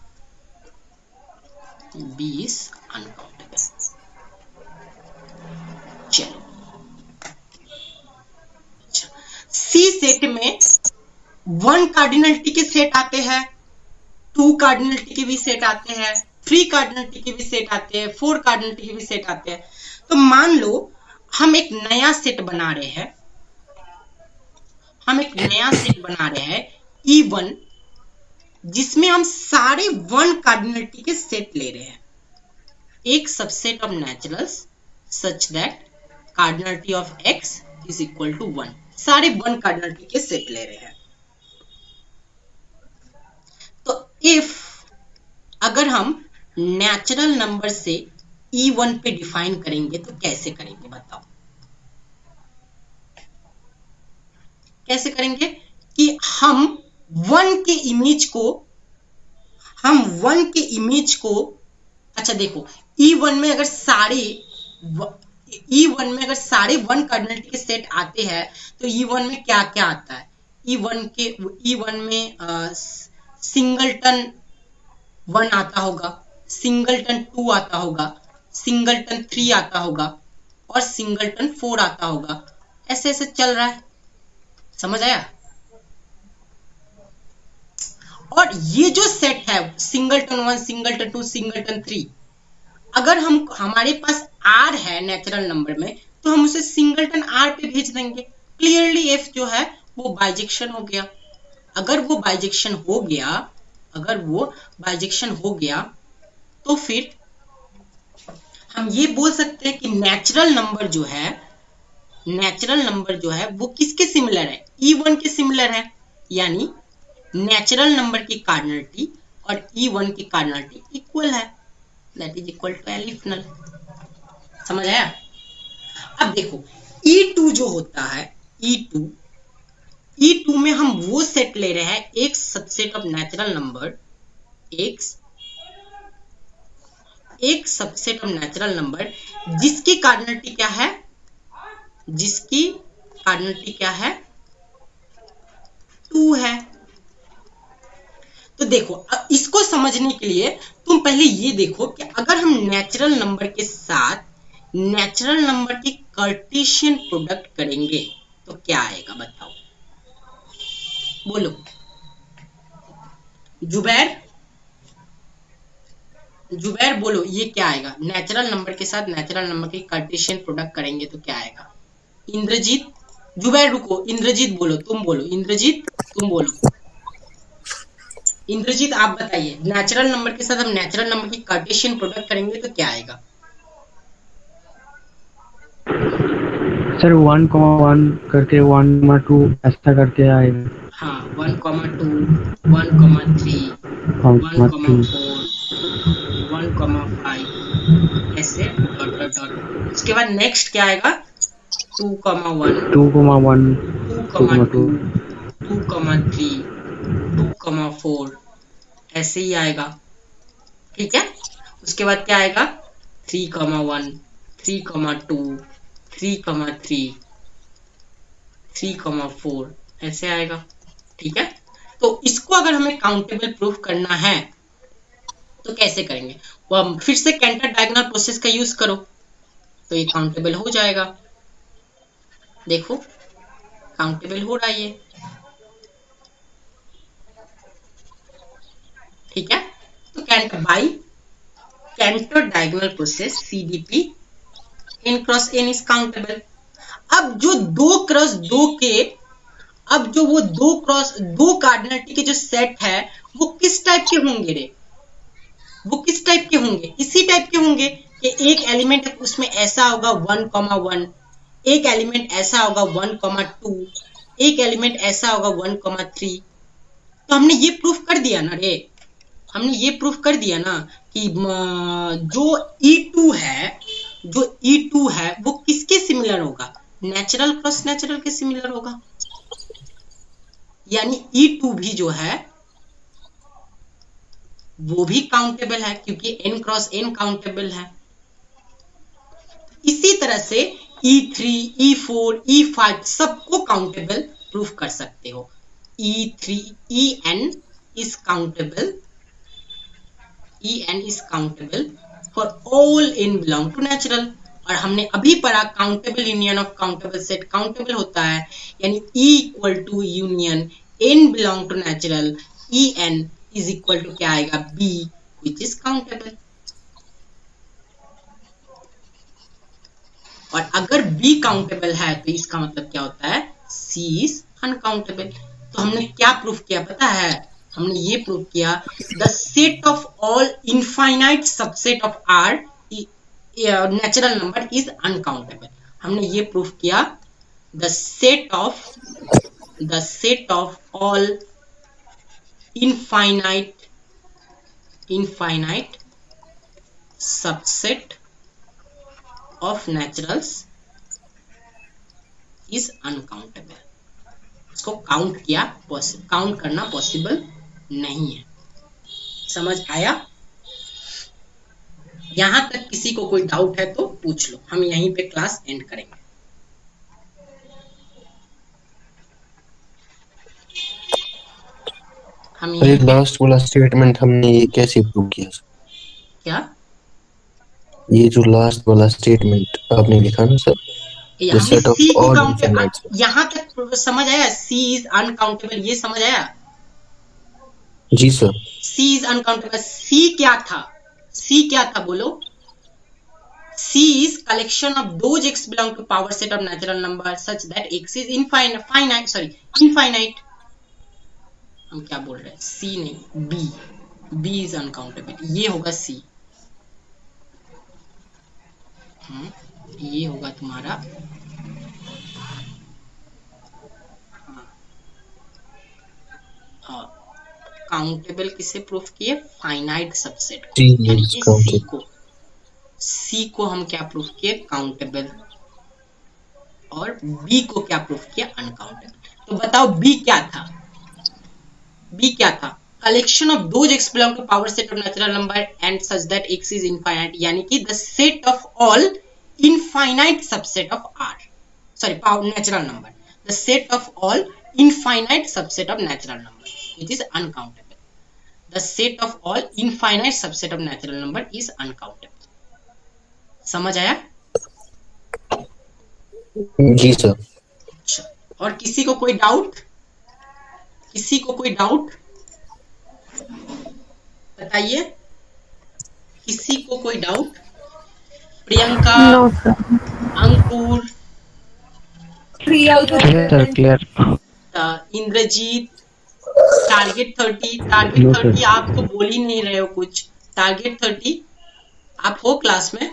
बी इज अनकाउंटेबल। चलो, अच्छा, सी सेट में 1 कार्डिनलिटी के सेट आते हैं, 2 कार्डिनलिटी के भी सेट आते हैं, 3 कार्डिनलिटी के भी सेट आते हैं, 4 कार्डिनलिटी के भी सेट आते हैं। तो मान लो हम एक नया सेट बना रहे हैं, E1, जिसमें हम सारे 1 कार्डिनलिटी के सेट ले रहे हैं, एक subset of naturals such that cardinality of x is equal to 1, सारे 1 कार्डिनलिटी के सेट ले रहे हैं। तो इफ अगर हम नेचुरल नंबर से E1 पे डिफाइन करेंगे तो कैसे करेंगे, बताओ कैसे करेंगे? कि हम 1 के इमेज को, अच्छा देखो, E1 में अगर सारे 1 कार्डिनलिटी के सेट आते हैं तो E1 में क्या क्या आता है? E1 में सिंगलटन 1 आता होगा, सिंगलटन 2 आता होगा, सिंगलटन 3 आता होगा और सिंगलटन 4 आता होगा। ऐसे ऐसे चल रहा है, समझ आया? और ये जो सेट है सिंगलटन 1, सिंगलटन 2, सिंगलटन 3, अगर हमारे पास R है नेचुरल नंबर में तो हम उसे सिंगलटन R पे भेज देंगे। क्लियरली F जो है वो बाइजेक्शन हो गया। अगर वो बाइजेक्शन हो गया तो फिर हम ये बोल सकते हैं कि नेचुरल नंबर जो है वो किसके सिमिलर है? E1 के सिमिलर है, यानी नेचुरल नंबर की कार्डिनलिटी और E1 की कार्डिनलिटी इक्वल है, that is equal to aleph null. समझ आया? अब देखो E2 जो होता है, E2 में हम वो सेट ले रहे हैं, एक सबसेट ऑफ नेचुरल नंबर, एक सबसेट ऑफ नेचुरल नंबर जिसकी कार्डिनलिटी क्या है, जिसकी कार्डिनलिटी क्या है, 2 है। तो देखो, अब इसको समझने के लिए तुम पहले ये देखो कि अगर हम नेचुरल नंबर के साथ नेचुरल नंबर की कार्टेशियन प्रोडक्ट करेंगे तो क्या आएगा, बताओ, बोलो जुबैर बोलो, ये क्या आएगा? नेचुरल नंबर के साथ नेचुरल नंबर की कार्टेशियन प्रोडक्ट करेंगे तो क्या आएगा? इंद्रजीत, जुबैर रुको, इंद्रजीत बोलो, तुम बोलो, इंद्रजीत तुम बोलो, इंद्रजीत आप बताइए, नेचुरल नंबर के साथ हम नेचुरल नंबर की कार्टेशियन प्रोडक्ट करेंगे तो क्या आएगा? सर 1,1 करके 1,2 ऐसा करके आएगा। हाँ, 1,2, 1,3, 1,4, 1,5 ऐसे डॉट डॉट डॉट। उसके बाद नेक्स्ट क्या आएगा? 2,1, 2,1 2,2, 2,3, 2,4 ऐसे ही आएगा, ठीक है। उसके बाद क्या आएगा? 3,1, 3,2, 3,3, 3,4 ऐसे आएगा, ठीक है। तो इसको अगर हमें काउंटेबल प्रूफ करना है तो कैसे करेंगे? वो हम फिर से कैंटर डायगोनल प्रोसेस का यूज करो तो ये काउंटेबल हो जाएगा। देखो काउंटेबल हो रहा है ये, ठीक है। तो Cantor by Cantor diagonal process CDP n cross n is countable. अब जो 2 क्रॉस 2 के, अब जो वो 2 क्रॉस 2 कार्डिनलिटी के जो सेट है वो किस टाइप के होंगे रे? वो किस टाइप के होंगे? इसी टाइप के होंगे कि एक एलिमेंट है उसमें ऐसा होगा 1,1, एक एलिमेंट ऐसा होगा 1,2, एक एलिमेंट ऐसा होगा 1,3। तो हमने ये प्रूफ कर दिया ना रे, हमने ये प्रूफ कर दिया ना कि जो E2 है, जो E2 है वो किसके सिमिलर होगा? नेचुरल क्रॉस नेचुरल के सिमिलर होगा। यानी E2 भी जो है वो भी काउंटेबल है क्योंकि n क्रॉस n काउंटेबल है। इसी तरह से E3, E4, E5 सबको काउंटेबल प्रूफ कर सकते हो। E3, En is countable, En is countable for all n belong to natural। और हमने अभी पढ़ा countable union of countable set countable होता है, यानी E इक्वल to union n belong to natural, En is equal to क्या आएगा? B which is countable. और अगर B काउंटेबल है तो इसका मतलब क्या होता है? C is uncountable. तो हमने क्या प्रूफ किया पता है? हमने ये प्रूफ किया the set of all infinite subset of R natural number is uncountable. हमने ये प्रूफ किया the set of all infinite subset of naturals is uncountable। इसको काउंट किया, काउंट करना पॉसिबल नहीं है। समझ आया? यहां तक किसी को कोई डाउट है तो पूछ लो, हम यहीं पे क्लास एंड करेंगे। हम ये लास्ट वाला स्टेटमेंट हमने ये कैसे प्रूव किया? क्या? ये जो लास्ट वाला स्टेटमेंट आपने लिखा ना sir, the set of all infinite. यहाँ तक समझ आया? C इज अनकाउंटेबल, ये समझ आया? जी sir. C is uncountable. C क्या था? C क्या था बोलो? C is collection of those x belong to power set of natural number such that x is infinite। हम क्या बोल रहे हैं? C नहीं, B is uncountable। ये होगा C, ये होगा तुम्हारा काउंटेबल। किसे प्रूफ किए? फाइनाइट सबसेट को, यानी कि C को हम क्या प्रूफ किए? काउंटेबल। और B को क्या प्रूफ किया? अनकाउंटेबल। तो बताओ बी क्या था? बी क्या था? Collection of those x belong to power set of natural number and such that x is infinite, यानी कि the set of all infinite subset of R, sorry power natural number, the set of all infinite subset of natural number which is uncountable, the set of all infinite subset of natural number is uncountable. समझ आया? जी sir. अच्छा, और किसी को कोई doubt? किसी को कोई डाउट बताइए, किसी को कोई doubt? Priyanka, no sir. Ankur, clear clear. Indrajeet, target 30 आप तो बोल ही नहीं रहे हो कुछ। टारगेट 30 आप हो क्लास में?